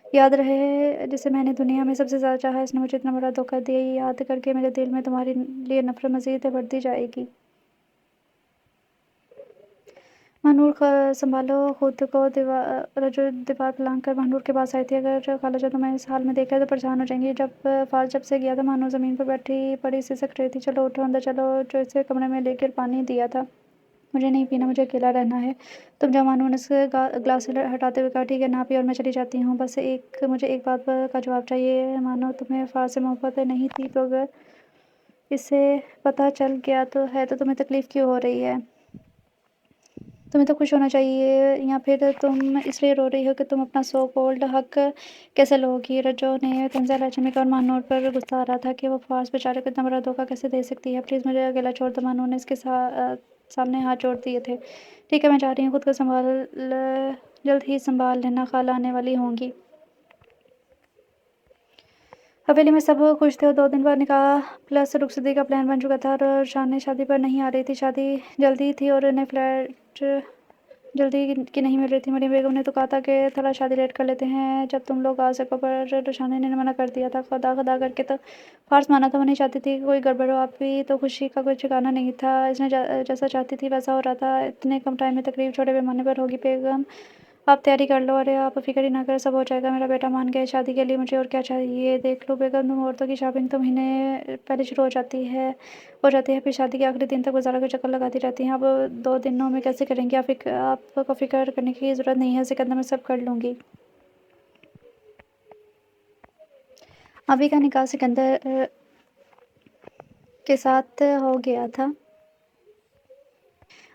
याद रहे जिसे मैंने दुनिया में सबसे ज़्यादा चाहा। इसने मुझे इतना बड़ा धोखा दिया। ये याद करके मेरे दिल में तुम्हारे लिए नफरत मज़ीद बढ़ती जाएगी। मानूर संभालो खुद को। रजू दीवार पर लांग कर मानूर के पास आई थी। अगर खालाजा तुम्हें इस हाल में देखा तो परेशान हो जाएंगी। जब से गया था मानूर ज़मीन पर बैठी पड़ी सिसक रही थी। चलो उठो, अंदर चलो। जो इसे कमरे में लेकर पानी दिया था। मुझे नहीं पीना, मुझे अकेला रहना है। तुम जाओ। मानूर ने ग्लास से हटाते हुए कहा, ठीक है ना पी और मैं चली जाती हूँ। बस मुझे एक बात का जवाब चाहिए। मानो तुम्हें फार से मोहब्बत नहीं थी, तो अगर इसे पता चल गया तो तुम्हें तकलीफ़ क्यों हो रही है? तुम्हें तो खुश होना चाहिए, या फिर तुम इसलिए रो रही हो कि तुम अपना सो कॉल्ड हक कैसे लोगी? रजो ने तंजा लहजे में कहा और मानूर पर गुस्सा आ रहा था कि वो फार्स बेचारे को इतना बड़ा धोखा कैसे दे सकती है। प्लीज़ मुझे अकेला छोड़ दो। मानूर ने इसके सामने हाथ जोड़ दिए थे। ठीक है, मैं जा रही हूँ। खुद को जल्द ही संभाल लेना, खाला आने वाली होंगी। हवेली में सब खुश थे और 2 दिन बाद निकाह प्लस रुखसती का प्लान बन चुका था और शान शादी पर नहीं आ रही थी। शादी जल्दी थी और इन्हें फ्लैट जल्दी की नहीं मिल रही थी। मरियम बेगम ने तो कहा था कि थोड़ा शादी लेट कर लेते हैं जब तुम लोग आ सको, पर रोशाना ने मना कर दिया था। खुदा खुदा करके तो फार्स माना था। वो नहीं चाहती थी कि कोई गड़बड़ हो। आप भी तो खुशी का कोई ठिकाना नहीं था। इसने जैसा चाहती थी वैसा हो रहा था। इतने कम टाइम में तकरीब छोटे पैमाने पर होगी। बेगम, आप तैयारी कर लो। अरे आप फिक्र ही ना करें, सब हो जाएगा। मेरा बेटा मान गया शादी के लिए। मुझे और क्या चाहिए? देख लो बेगम, तुम औरतों की शॉपिंग तो महीने पहले शुरू हो जाती है, फिर शादी के आखिरी दिन तक बाज़ारों के चक्कर लगाती रहती हैं। अब 2 दिनों में कैसे करेंगे? आपको फ़िक्र करने की ज़रूरत नहीं है सिकंदर, मैं सब कर लूँगी। अभी का निकाह सिकंदर के साथ हो गया था।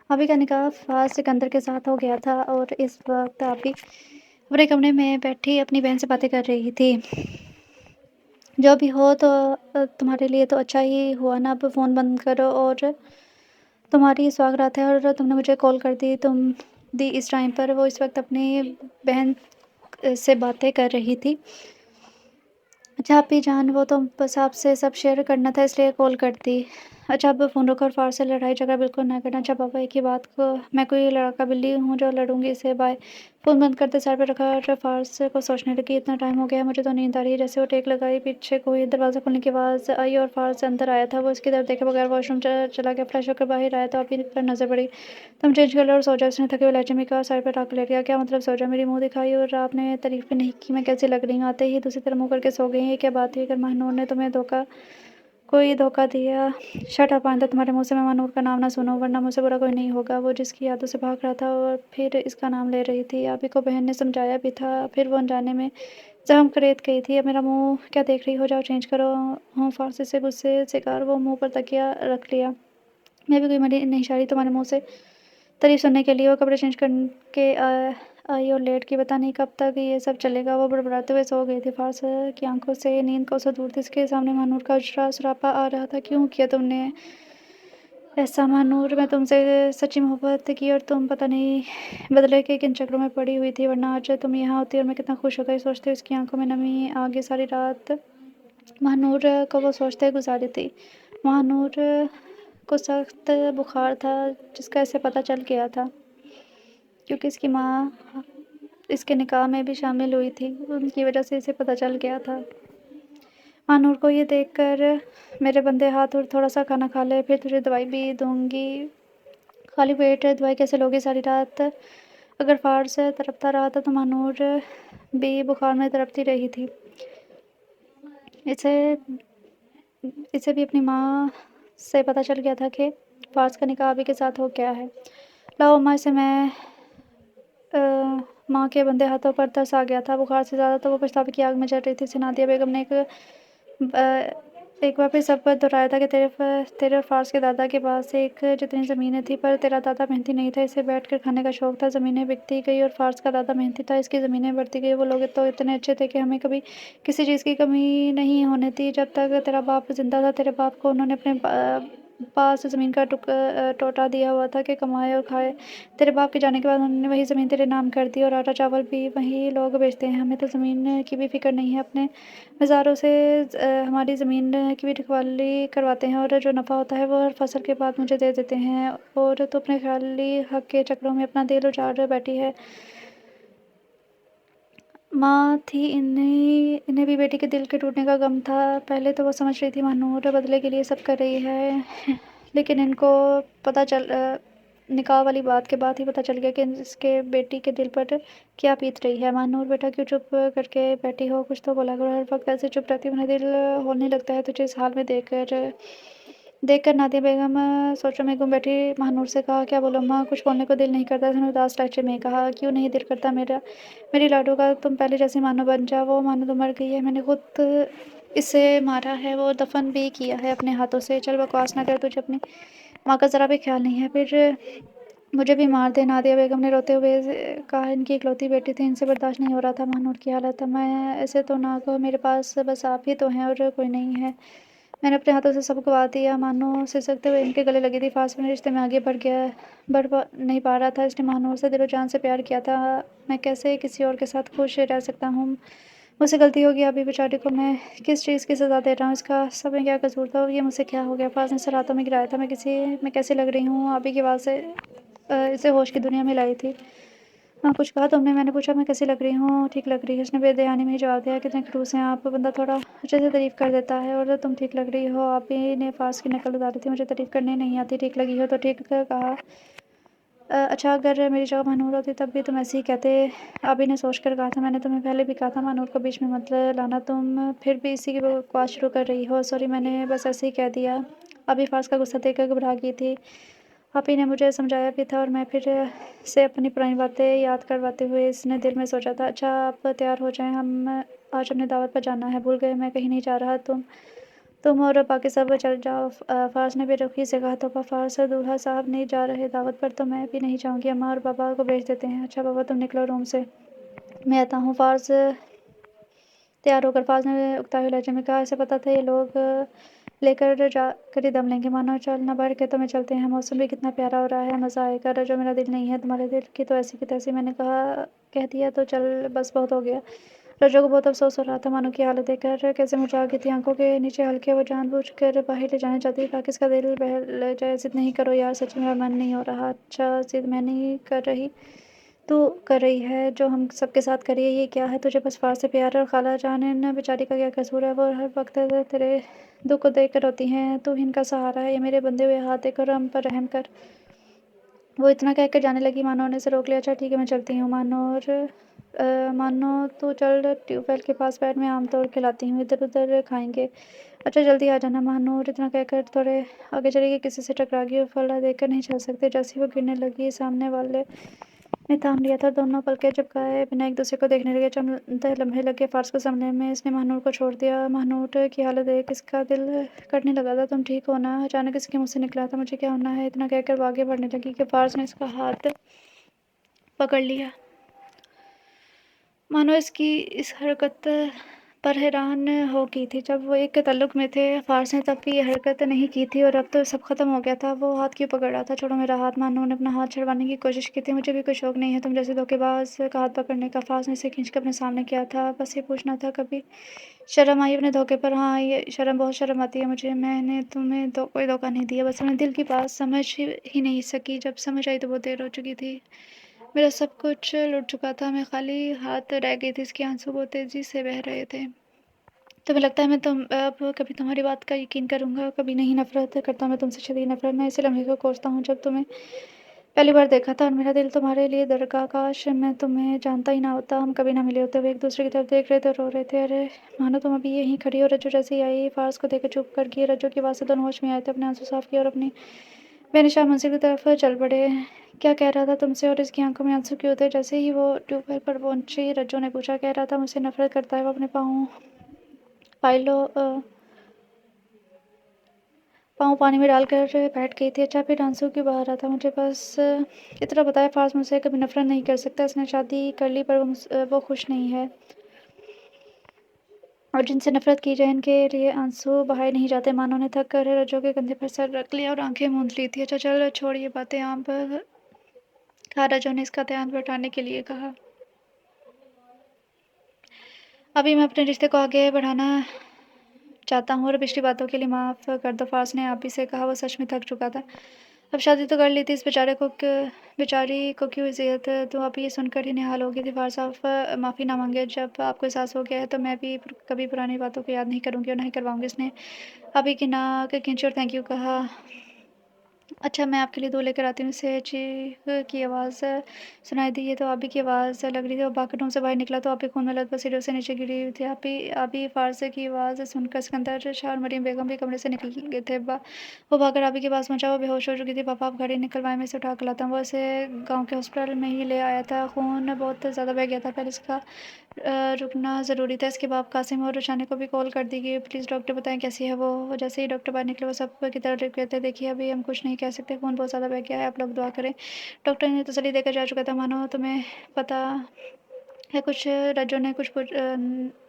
अभी का निकाह फाज सिकंदर के साथ हो गया था और इस वक्त अभी अपने कमरे में बैठी अपनी बहन से बातें कर रही थी। जो भी हो तो तुम्हारे लिए तो अच्छा ही हुआ ना। अब फ़ोन बंद करो और तुम्हारी स्वागरात है और तुमने मुझे कॉल कर दी इस टाइम पर। वो इस वक्त अपनी बहन से बातें कर रही थी। अच्छा आपी जान, वो तो बस आपसे सब शेयर करना था इसलिए कॉल कर दी। अच्छा अब फ़ोन रखो और फ़ार से लड़ाई झगड़ा बिल्कुल ना करना। अच्छा पापा एक ही बात को मैं कोई लड़का बिल्ली हूँ जो लड़ूँगी इससे बाय। फ़ोन बंद करते सर पे रखा और फ़ार्स को सोचने लगी इतना टाइम हो गया है मुझे तो नींद आ रही है। जैसे वो टेक लगाई पीछे को हुई दरवाज़ा खोलने की आवाज़ आई और फ़ार्स अंदर आया था। वो इसकी तरफ देखे बगैर वॉशरूम चला गया। फ्रेश होकर बाहर आया तो अभी पर नज़र पड़ी। तुम चेंज कर लो और सो जाओ। उसने थके हुए लहजे में कहा सर पे रख लेट गया। क्या मतलब सो जाओ? मेरी मुँह दिखाई और आपने तारीफ़ भी नहीं की मैं कैसी लग रही हूँ। आते ही दूसरी तरफ मुँह करके सो गई। ये क्या बात हुई? अगर महानूर ने तुम्हें कोई धोखा दिया शट अप आइंदा तुम्हारे मुँह से मैं महानूर का नाम ना सुनूँ वरना मुझसे बुरा कोई नहीं होगा। वो जिसकी यादों से भाग रहा था और फिर इसका नाम ले रही थी। आप ही को बहन ने समझाया भी था फिर वो अनजाने में जख्म खरीद गई थी। अब मेरा मुँह क्या देख रही हो? जाओ चेंज करो। हूँ फ़ारसी से गुस्से शिकार वो मुँह पर तकिया रख लिया। मैं भी कोई मरी नहीं शायरी तुम्हारे मुँह से तारीफ़ सुनने के लिए। वो कपड़े चेंज करके आई और लेट गई। पता नहीं कब तक ये सब चलेगा। वो बड़बड़ाते हुए सो गई थी। फ़ार्स की आंखों से नींद कोसों दूर थी। इसके सामने महानूर का सरापा आ रहा था। क्यों किया तुमने ऐसा महानूर? मैं तुमसे सच्ची मोहब्बत की और तुम पता नहीं बदले के किन चक्रों में पड़ी हुई थी वरना आज तुम यहाँ होती और मैं कितना खुश होता। ये सोचते उसकी आंखों में नमी आ गई। सारी रात महानूर को वो सोचते गुजारी थी। महानूर को सख्त बुखार था जिसका इसे पता चल गया था क्योंकि इसकी माँ इसके निकाह में भी शामिल हुई थी। उनकी वजह से इसे पता चल गया था। महानूर को ये देखकर मेरे बंदे हाथ और थोड़ा सा खाना खा ले फिर तुझे दवाई भी दूंगी। खाली पेट दवाई कैसे लोगी सारी रात? अगर फ़ार्स तड़पता रहा था तो महानूर भी बुखार में तड़पती रही थी। इसे इसे भी अपनी माँ से पता चल गया था कि फ़ार्स का निकाह अभी के साथ हो गया है। लाओ अम्मा इसे मैं माँ के बंदे हाथों पर तरस आ गया था। बुखार से ज़्यादा तो वो पछतावे की आग में जल रही थी। नादिया बेगम ने एक बार फिर सब दोहराया था कि तेरे और फ़ार्स के दादा के पास एक जितनी ज़मीनें थी पर तेरा दादा मेहनती नहीं था। इसे बैठ कर खाने का शौक़ था। ज़मीनें बिकती गई और फ़ार्स का दादा मेहनती था। इसकी ज़मीनें बढ़ती गई। वो लोग तो इतने अच्छे थे कि हमें कभी किसी चीज़ की कमी नहीं होने दी। जब तक तेरा बाप ज़िंदा था तेरे बाप को उन्होंने अपने पास ज़मीन का टोटा दिया हुआ था कि कमाए और खाए। तेरे बाप के जाने के बाद उन्होंने वही ज़मीन तेरे नाम कर दी और आटा चावल भी वही लोग बेचते हैं। हमें तो ज़मीन की भी फ़िक्र नहीं है। अपने मज़ारों से हमारी ज़मीन की भी रखवाली करवाते हैं और जो नफ़ा होता है वो हर फसल के बाद मुझे दे देते हैं। और तो अपने ख़ाली हक़ के चक्करों में अपना दिल उजाड़ बैठी है। माँ थी इन्हें भी बेटी के दिल के टूटने का गम था। पहले तो वो समझ रही थी महानूर बदले के लिए सब कर रही है लेकिन इनको पता चल निकाह वाली बात के बाद ही पता चल गया कि इसके बेटी के दिल पर क्या बीत रही है। महानूर बेटा क्यों चुप करके बैठी हो? कुछ तो बोला करो। हर वक्त ऐसे चुप रहती मेरा दिल होने लगता है तुझे इस हाल में देखकर नादिया बेगम सोचों में गुम बैठी। महानूर से कहा क्या बोलो अम्मा? कुछ बोलने को दिल नहीं करता। उसने उदास लहजे में कहा क्यों नहीं दिल करता मेरी लाडो का? तुम पहले जैसी मानो बन जाओ। वो मानो तो मर गई है। मैंने खुद इसे मारा है वो दफन भी किया है अपने हाथों से। चल बकवास ना कर। तुझे अपनी माँ का ज़रा भी ख्याल नहीं है फिर मुझे भी मार दे। नादिया बेगम ने रोते हुए कहा इनकी इकलौती बेटी थी इनसे बर्दाश्त नहीं हो रहा था महानूर की हालत। मैं ऐसे तो ना कहो मेरे पास बस आप ही तो हैं और कोई नहीं है। मैंने अपने हाथों से सब गवा दिया। मानो सिसकते हुए इनके गले लगी थी। फ़ार्स अपने रिश्ते में आगे बढ़ नहीं पा रहा था। इसने महानूर से दिलो जान से प्यार किया था। मैं कैसे किसी और के साथ खुश रह सकता हूँ? मुझसे गलती हो गई। अभी बेचारे को मैं किस चीज़ की सज़ा दे रहा हूँ? इसका सब में क्या कसूर था? ये मुझसे क्या हो गया? फ़ार्स ने सर हाथों में गिराया था। मैं कैसी लग रही हूँ? आप ही की आवाज़ से इसे होश की दुनिया में लाई थी। हाँ कुछ कहा तुमने? मैंने पूछा मैं कैसी लग रही हूँ? ठीक लग रही है। उसने बेदयानी में ही जवाब दिया। कितने खड़ूस हैं आप? बंदा थोड़ा अच्छे से तारीफ़ कर देता है और तुम ठीक लग रही हो। आप ही ने फ़ार्स की नकल उतारी थी। मुझे तारीफ़ करनी नहीं आती। ठीक लगी हो तो ठीक कहा। अच्छा अगर मेरी जगह महानूर होती तब भी तुम ऐसे ही कहते। अभी ने सोच कर कहा था। मैंने तुम्हें पहले भी कहा था महानूर को बीच में मत लाना। तुम फिर भी इसी की बकवास शुरू कर रही हो। सॉरी मैंने बस ऐसे ही कह दिया। अभी फ़ार्स का गुस्सा देखकर घबरा गई थी। आप ही ने मुझे समझाया भी था और मैं फिर से अपनी पुरानी बातें याद करवाते हुए इसने दिल में सोचा था। अच्छा आप तैयार हो जाएं हम आज अपनी दावत पर जाना है। भूल गए मैं कहीं नहीं जा रहा। तुम और बाकी सब चल जाओ। फ़ार्स ने बेरुखी से कहा। तो फ़ार्स दूल्हा साहब नहीं जा रहे दावत पर तो मैं भी नहीं जाऊँगी। अम्मा और पापा को भेज देते हैं। अच्छा पापा तुम निकलो रूम से मैं आता हूँ। फ़ार्स तैयार होकर फ़ार्स ने उकताए हुए लहजे में कहा ऐसे पता था ये लोग लेकर जा कर ही दम लेंगे। मानो चल ना बढ़ खेतों में चलते हैं। मौसम भी कितना प्यारा हो रहा है। मज़ा आएगा। जो मेरा दिल नहीं है तुम्हारे दिल की तो ऐसी की तैसी। मैंने कह दिया तो चल बस बहुत हो गया। रज्जो को बहुत अफसोस हो रहा था। मानो की हालत देखकर कैसे मुरझा गई थी। आंखों के नीचे हल्के वो जानबूझकर बाहर ले जाना चाहती थी ताकि इसका दिल बहल जाए। जिद नहीं करो यार, सच में मेरा मन नहीं हो रहा। अच्छा, जिद मैं नहीं कर रही, तू कर रही है जो हम सबके साथ करी है। ये क्या है तुझे? बस फार से प्यार है। और खाला जान बेचारी का क्या कसूर है? वो हर वक्त तेरे दुख को देख कर रोती हैं। तू इनका सहारा है। ये मेरे बंधे हुए हाथ देकर हम पर रहम कर। वो इतना कहकर जाने लगी। मानो ने उसे रोक लिया। अच्छा ठीक है, मैं चलती हूँ मानो। और मानो तू चल, ट्यूबवेल के पास बैठ, मैं आम तोड़ के लाती हूँ, इधर उधर खाएंगे। अच्छा जल्दी आ जाना मानो। और इतना कहकर थोड़े आगे चली गई। किसी से टकरा गई और फला देकर नहीं चल सकते। जैसे ही वो गिरने लगी, सामने वाले ने थाम लिया था। दोनों पलके झपकाए बिना एक दूसरे को देखने लगे। चंद लम्हे लगे फार्स को सामने में। इसने महानूर को छोड़ दिया। महानूर की हालत देख इसका दिल कटने लगा था। तुम ठीक हो ना? अचानक इसके मुंह से निकला था। मुझे क्या होना है? इतना कहकर वो आगे बढ़ने लगी कि फार्स ने इसका हाथ पकड़ लिया। मानो इसकी इस हरकत पर हैरान हो गई थी। जब वो एक ताल्लुक में थे फार्स ने तब भी ये हरकत नहीं की थी और अब तो सब खत्म हो गया था। वो हाथ क्यों पकड़ रहा था? छोड़ो मेरा हाथ। मानो ने अपना हाथ छुड़वाने की कोशिश की थी। मुझे भी कोई शौक नहीं है तुम जैसे धोखेबाज का हाथ पकड़ने का। फार्स ने इसे खींचकर अपने सामने किया था। बस ये पूछना था, कभी शर्म आई अपने धोखे पर? हाँ, ये शर्म, बहुत शर्म आती है मुझे। मैंने तुम्हें कोई धोखा नहीं दिया। बस अपने दिल की बात समझ ही नहीं सकी। जब समझ आई तो बहुत देर हो चुकी थी। मेरा सब कुछ लुट चुका था। मैं खाली हाथ रह गई थी। इसके आंसू बहुत तेजी से बह रहे थे। तुम्हें लगता है मैं अब कभी तुम्हारी बात का यकीन करूंगा? कभी नहीं। नफरत करता मैं तुमसे, शदीद नफरत। मैं इसी लम्हे को कोसता हूँ जब तुम्हें पहली बार देखा था और मेरा दिल तुम्हारे लिए धड़का। काश मैं तुम्हें जानता ही ना होता, हम कभी ना मिले होते। वो एक दूसरे की तरफ देख रहे थे, रो रहे थे। अरे मानो तुम अभी यहीं खड़ी हो। रज्जो जैसे ही आई फार्स को देखकर चुप कर गई। रज्जो की आवाज़ से दोनों होश में आए थे। अपने आंसू साफ किए और अपनी बेनिशा मंजिल की तरफ चल पड़े। क्या कह रहा था तुमसे? और इसकी आंखों में आंसू क्यों थे? जैसे ही वो ट्यूबवेल पर पहुंची रज्जो ने पूछा। कह रहा था मुझसे नफरत करता है। वो अपने पाँव पानी में डालकर बैठ गई थी। अच्छा फिर आंसू क्यों बहा रहा था? मुझे बस इतना बताया, फार्स मुझसे कभी नफरत नहीं कर सकता। इसने शादी कर ली पर वो खुश नहीं है और जिनसे नफरत की जाए इनके लिए आंसू बहाए नहीं जाते। मानो ने थक कर रज्जो के कंधे पर सर रख लिया और आंखें मूंद ली थी। अच्छा चल छोड़ ये बातें, आप कहा। रज्जो ने इसका ध्यान बटाने के लिए कहा। अभी मैं अपने रिश्ते को आगे बढ़ाना चाहता हूँ और पिछली बातों के लिए माफ़ कर दो। फार्स ने आप ही से कहा। वो सच में थक चुका था। अब शादी तो कर ली थी, इस बेचारी को क्यों इज़्ज़त? तो आप ये सुनकर ही निहाल हो गई थी। फार्स आप माफ़ी ना मांगे। जब आपको एहसास हो गया है तो मैं भी कभी पुरानी बातों को याद नहीं करूँगी और नहीं करवाऊँगी। उसने अभी की नाक खींची और थैंक यू कहा। अच्छा मैं आपके लिए दूध लेकर आती हूँ। इससे चीख की आवाज़ सुनाई दी। ये तो आबी की आवाज़ लग रही थी। वो बाथरूम से बाहर निकला तो आबी खून में लथपथ सीढ़ियों से नीचे गिरी हुई थी। आबी फारस की आवाज़ सुनकर सिकंदर शाह और मरियम बेगम भी कमरे से निकल गए थे। वो भागकर आबी के पास पहुंचा। वो बेहोश हो चुकी थी। पापा आप गाड़ी निकलवाए, मैं इसे उठा कर लाता हूँ। वो इसे गाँव के हॉस्पिटल में ही ले आया था। खून बहुत ज़्यादा बह गया था। पहले इसका रुकना ज़रूरी था। इसके बाद कासिम और रुशाने को भी कॉल कर दी गई। प्लीज़ डॉक्टर बताएं कैसी है वो। जैसे ही डॉक्टर बाहर निकले वो सब की तरफ देख रहे थे। देखिए अभी हम कुछ नहीं कह सकते, खून बहुत ज़्यादा बह गया है, आप लोग दुआ करें। डॉक्टर ने तसल्ली देकर जा चुका था। मानो तुम्हें पता है कुछ? रज्जो ने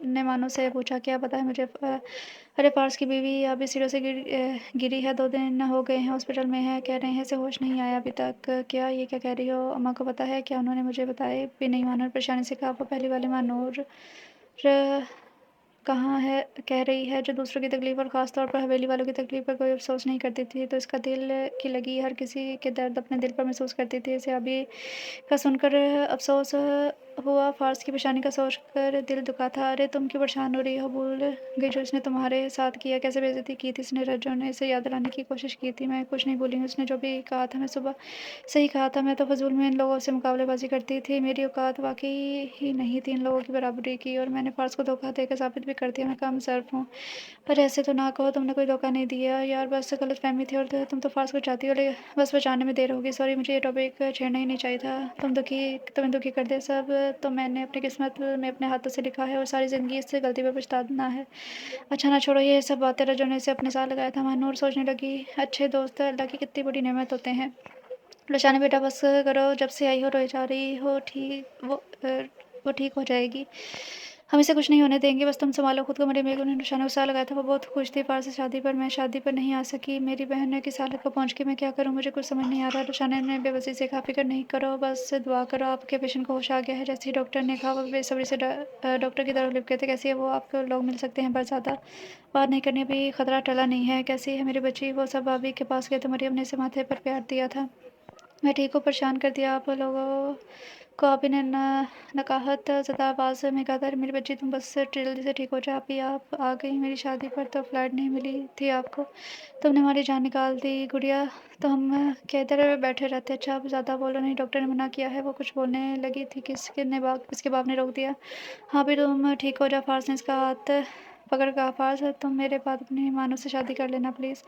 ने मानो से पूछा। क्या पता है मुझे? अरे पार्स की बीवी अभी सीढ़ियों से गिरी है। 2 दिन हो गए हैं हॉस्पिटल में है, कह रहे हैं इसे होश नहीं आया अभी तक। क्या ये क्या कह रही हो? अम्मा को पता है क्या? उन्होंने मुझे बताए भी नहीं। मानो परेशानी से कहा। वो पहली वाली मानूर कहाँ है कह रही है जो दूसरों की तकलीफ और ख़ास तौर पर हवेली वालों की तकलीफ पर कोई अफसोस नहीं करती थी। तो इसका दिल की लगी हर किसी के दर्द अपने दिल पर महसूस करती थी। इसे अभी का सुनकर अफसोस हुआ। फार्स की परेशानी का सोचकर दिल दुखा था। अरे तुम क्यों परेशान हो रही हो? भूल गई जो इसने तुम्हारे साथ किया, कैसे बेइज्जती की थी इसने? रज्जो ने इसे याद दिलाने की कोशिश की थी। मैं कुछ नहीं भूली। उसने जो भी कहा था मैं सुबह सही कहा था। मैं तो फजूल में इन लोगों से मुकाबलेबाजी करती थी। मेरी औकात वाकई ही नहीं थी इन लोगों की बराबरी की और मैंने फार्स को धोखा देकर साबित भी कर दिया मैं कम सर्फ हूँ। पर ऐसे तो ना कहो, तुमने कोई धोखा नहीं दिया यार, बस गलतफहमी थी और तुम तो फार्स को चाहती हो, लेकिन बस बचाने में देर होगी। सॉरी, मुझे ये टॉपिक छेड़ना ही नहीं चाहिए था। तुम्हें दुखी कर दे सब तो मैंने अपनी किस्मत में अपने हाथों से लिखा है और सारी ज़िंदगी इससे गलती पर पछताना है। अच्छा ना छोड़ो ये सब बातें। रज्जो ने इसे अपने साथ लगाया था। मानूर सोचने लगी, अच्छे दोस्त अल्लाह की कितनी बड़ी नेमत होते हैं। रोशानी बेटा बस करो, जब से आई हो रोई जा रही हो। वो ठीक हो जाएगी। हम इसे कुछ नहीं होने देंगे, बस तुम संभालो खुद को। मरियम बेगम ने रुशाना को गुस्सा लगाया था। वो बहुत खुश थी फारस से शादी पर। मैं शादी पर नहीं आ सकी, मेरी बहन ने किस हालत पर पहुंच गई, मैं क्या करूं, मुझे कुछ समझ नहीं आ रहा। रुशाना ने बेबसी से कहा, फिक्र नहीं करो, बस दुआ करो, आपके पेशेंट को होश आ गया है। जैसे ही डॉक्टर ने कहा, वो बेसब्री से डॉक्टर की तरफ लिपके थे। कैसी है वो, आपको लोग मिल सकते हैं, पर ज़्यादा बात नहीं करनी, अभी खतरा टला नहीं है। कैसी है मेरी बच्ची? वो सब भाभी के पास गए तो मरियम ने इसे माथे पर प्यार दिया था। मैं ठीक हूँ, परेशान कर दिया आप लोगों को। आप ने नकाहत ज़दा आवाज़ में कहा था, मेरी बच्ची तुम बस जल्दी से ठीक हो जाओ। अभी आप आ गई मेरी शादी पर, तो फ्लाइट नहीं मिली थी आपको, तुमने हमारी जान निकाल दी गुड़िया, तो हम क्या इधर बैठे रहते। अच्छा आप ज़्यादा बोलो नहीं, डॉक्टर ने मना किया है। वो कुछ बोलने लगी थी, किसके बाप ने रोक दिया। हाँ भी तुम ठीक हो जाओ। फारस ने इसका हाथ पकड़ कहा, फारस तुम मेरे बाद अपनी मानो से शादी कर लेना प्लीज़।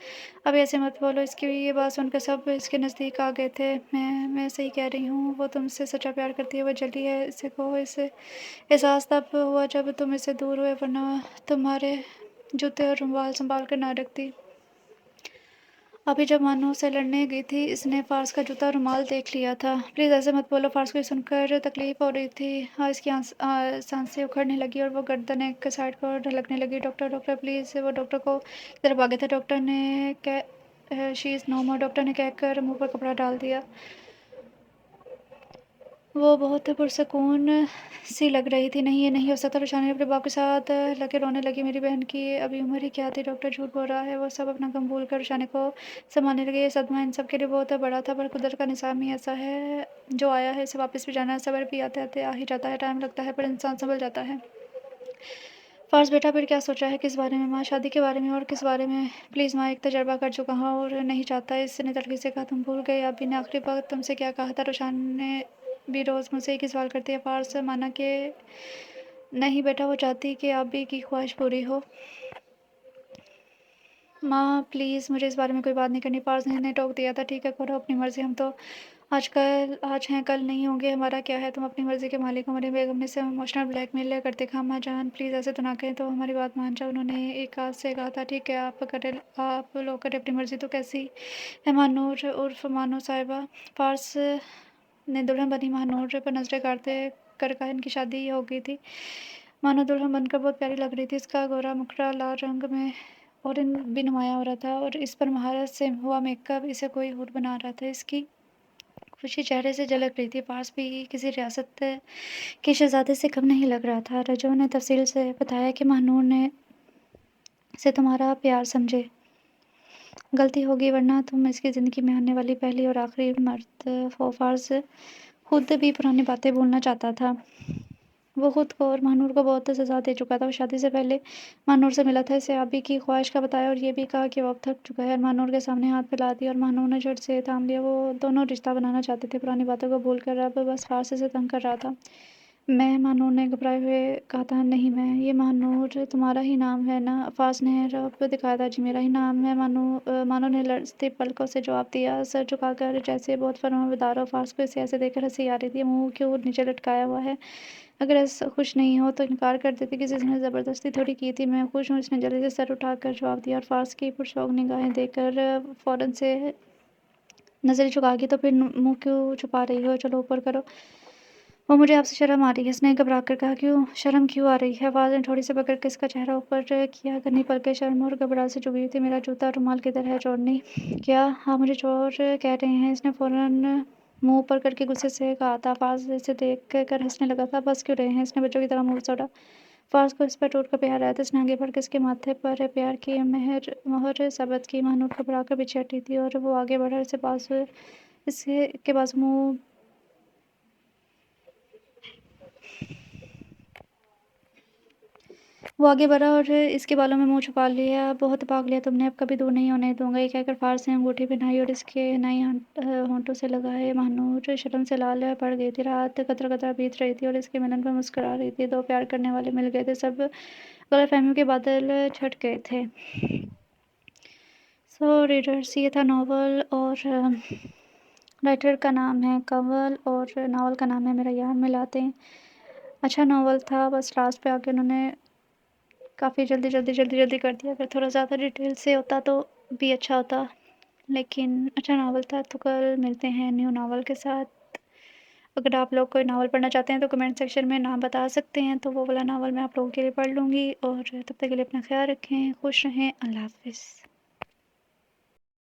अब ऐसे मत बोलो। इसकी ये बात सुनकर सब इसके नज़दीक आ गए थे। मैं सही कह रही हूँ, वो तुमसे सच्चा प्यार करती है, वो जली है, इसे कहो। इसे एहसास तब हुआ जब तुम इससे दूर हुए, वरना तुम्हारे जूते और रुमाल संभाल कर ना रखती। अभी जब मानो से लड़ने गई थी, इसने फारस का जूता और रुमाल देख लिया था। प्लीज़ ऐसे मत बोलो। फारस को ये सुनकर तकलीफ़ हो रही थी। हाँ, इसकी सांसें उखड़ने लगी और वो गर्दन एक साइड को ढलकने लगी। Doctor doctor please. वो डॉक्टर को की तरफ भागे थे। डॉक्टर ने she is no more, doctor ने कहकर मुंह पर कपड़ा डाल दिया। वो बहुत पुरसकून सी लग रही थी। नहीं, ये नहीं हो सकता। रुशाना ने अपने बाप के साथ लगे रोने लगी। मेरी बहन की अभी उम्र ही क्या थी, डॉक्टर झूठ बोल रहा है। वो सब अपना गम भूल कर रुशाना को संभालने लगे। ये सदमा इन सब के लिए बहुत बड़ा था, पर कुदरत का निज़ाम ही ऐसा है, जो आया है इसे वापस भी जाना है। सबर भी आते आते आ ही जाता है, टाइम लगता है, पर इंसान संभल जाता है। फारस बेटा फिर क्या सोचा है, किस बारे में? माँ, शादी के बारे में। और किस बारे में? प्लीज़ माँ, एक तजर्बा कर चुका हूँ और नहीं चाहता। इसने तलखी से कहा, तुम भूल गए अभी ने आखिरी वक्त तुमसे क्या कहा था? रुशान ने भी रोज़ मुझसे एक ही सवाल करती है। फारस माना कि नहीं बेटा, वो चाहती कि आप भी की ख्वाहिश पूरी हो। माँ प्लीज़, मुझे इस बारे में कोई बात नहीं करनी। फारस ने टोक दिया था। ठीक है, करो अपनी मर्ज़ी, हम तो आज हैं कल नहीं होंगे, हमारा क्या है, तुम अपनी मर्ज़ी के मालिक हो। मरियम बेगम ने इसे इमोशनल ब्लैकमेल करते कहा, अम्मा जान प्लीज़ ऐसे तो ना कहें, तो हमारी बात मान जाओ। उन्होंने एक हाथ से कहा था, ठीक है आप लोग करें अपनी मर्ज़ी। तो कैसी है महानूर उर्फ मानो साहिबा? फारस ने दुल्हन बनी महानूर पर नजरें काटते कर कहा, इनकी शादी हो गई थी। मानो दुल्हन बनकर बहुत प्यारी लग रही थी। इसका गोरा मुखड़ा लाल रंग में और इन भी नुमाया हो रहा था, और इस पर महारत से हुआ मेकअप इसे कोई हूर बना रहा था। इसकी खुशी चेहरे से झलक रही थी। पास भी किसी रियासत के शहजादे से कम नहीं लग रहा था। रजो ने तफसील से बताया कि महानूर ने से तुम्हारा प्यार समझे गलती होगी, वरना तुम इसकी ज़िंदगी में आने वाली पहली और आखिरी मर्द हो। फारस खुद भी पुरानी बातें भूलना चाहता था। वो खुद को और महानूर को बहुत सज़ा दे चुका था। वो शादी से पहले महानूर से मिला था, इसे अभी की ख्वाहिश का बताया और ये भी कहा कि वो अब थक चुका है। महानूर के सामने हाथ फैला दिया और महानूर ने झट से थाम लिया। वो दोनों रिश्ता बनाना चाहते थे, पुरानी बातों को भूल कर अब बस फारस से तंग कर रहा था। मैं, महानूर ने घबराए हुए कहा था। नहीं मैं, ये महानूर तुम्हारा ही नाम है ना? फारस ने रौब दिखाया था। जी मेरा ही नाम है। मानो ने लड़ती पलकों से जवाब दिया, सर झुकाकर जैसे बहुत फर्माबरदार हो। फारस को इसे ऐसे देखकर हंसी आ रही थी। मुंह क्यों नीचे लटकाया हुआ है? अगर ऐसा खुश नहीं हो तो इनकार कर देती, किसी ने ज़बरदस्ती थोड़ी की थी। मैं खुश हूँ, इसने जल्दी से सर उठाकर जवाब दिया। और फारस की पुरशौक निगाहें देखकर फ़ौरन से नज़रें झुकागी, तो फिर मुँह क्यों छुपा रही हो? चलो ऊपर करो। वो, मुझे आपसे शर्म आ रही है, इसने घबरा कर कहा। क्यों शर्म क्यों आ रही है? आवाज़ ने थोड़ी सी पकड़ कर इसका चेहरा ऊपर किया। घनी पलकें शर्म और घबराहट से चुभी हुई थी। मेरा जूता रुमाल किधर है चोरनी? क्या आप मुझे चोर कह रहे हैं? इसने फ़ौरन मुंह ऊपर करके गुस्से से कहा था। फारस इसे देख कर हंसने लगा था। बस क्यों रहे हैं? इसने बच्चों की तरह मुंह छोड़ा। फारस को इस पर टूट कर प्यार आया था। इसने आगे बढ़कर इसके माथे पर प्यार की मोहर साबित की। महानूर घबरा कर पीछे हटी थी और वो आगे बढ़ा इसके के पास मुंह वो आगे बढ़ा और इसके बालों में मुंह छुपा लिया। बहुत भाग लिया तुमने, अब कभी दूर नहीं होने दूंगा। ये कहकर फारस ने अंगूठी पहनाई और इसके नई होंठों से लगाए। महानूर शर्म से लाल पड़ गई थी। रात कतरा कतरा बीत रही थी और इसके मिलन पर मुस्कुरा रही थी। दो प्यार करने वाले मिल गए थे। सब गलतफहमियों के बादल छट गए थे। सो रीडर्स, ये था नावल और राइटर का नाम है कंवल और नावल का नाम है मेरा यार मिलाते हैं। अच्छा नावल था, बस लास्ट पे आके उन्होंने काफ़ी जल्दी कर दिया। अगर थोड़ा ज़्यादा डिटेल से होता तो भी अच्छा होता, लेकिन अच्छा नावल था। तो कल मिलते हैं न्यू नावल के साथ। اگر آپ لوگ کوئی ناول پڑھنا چاہتے ہیں تو کمنٹ سیکشن میں نام بتا سکتے ہیں، تو وہ والا ناول میں آپ لوگوں کے لیے پڑھ لوں گی، اور تب تک کے لیے اپنا خیال رکھیں، خوش رہیں، اللہ حافظ۔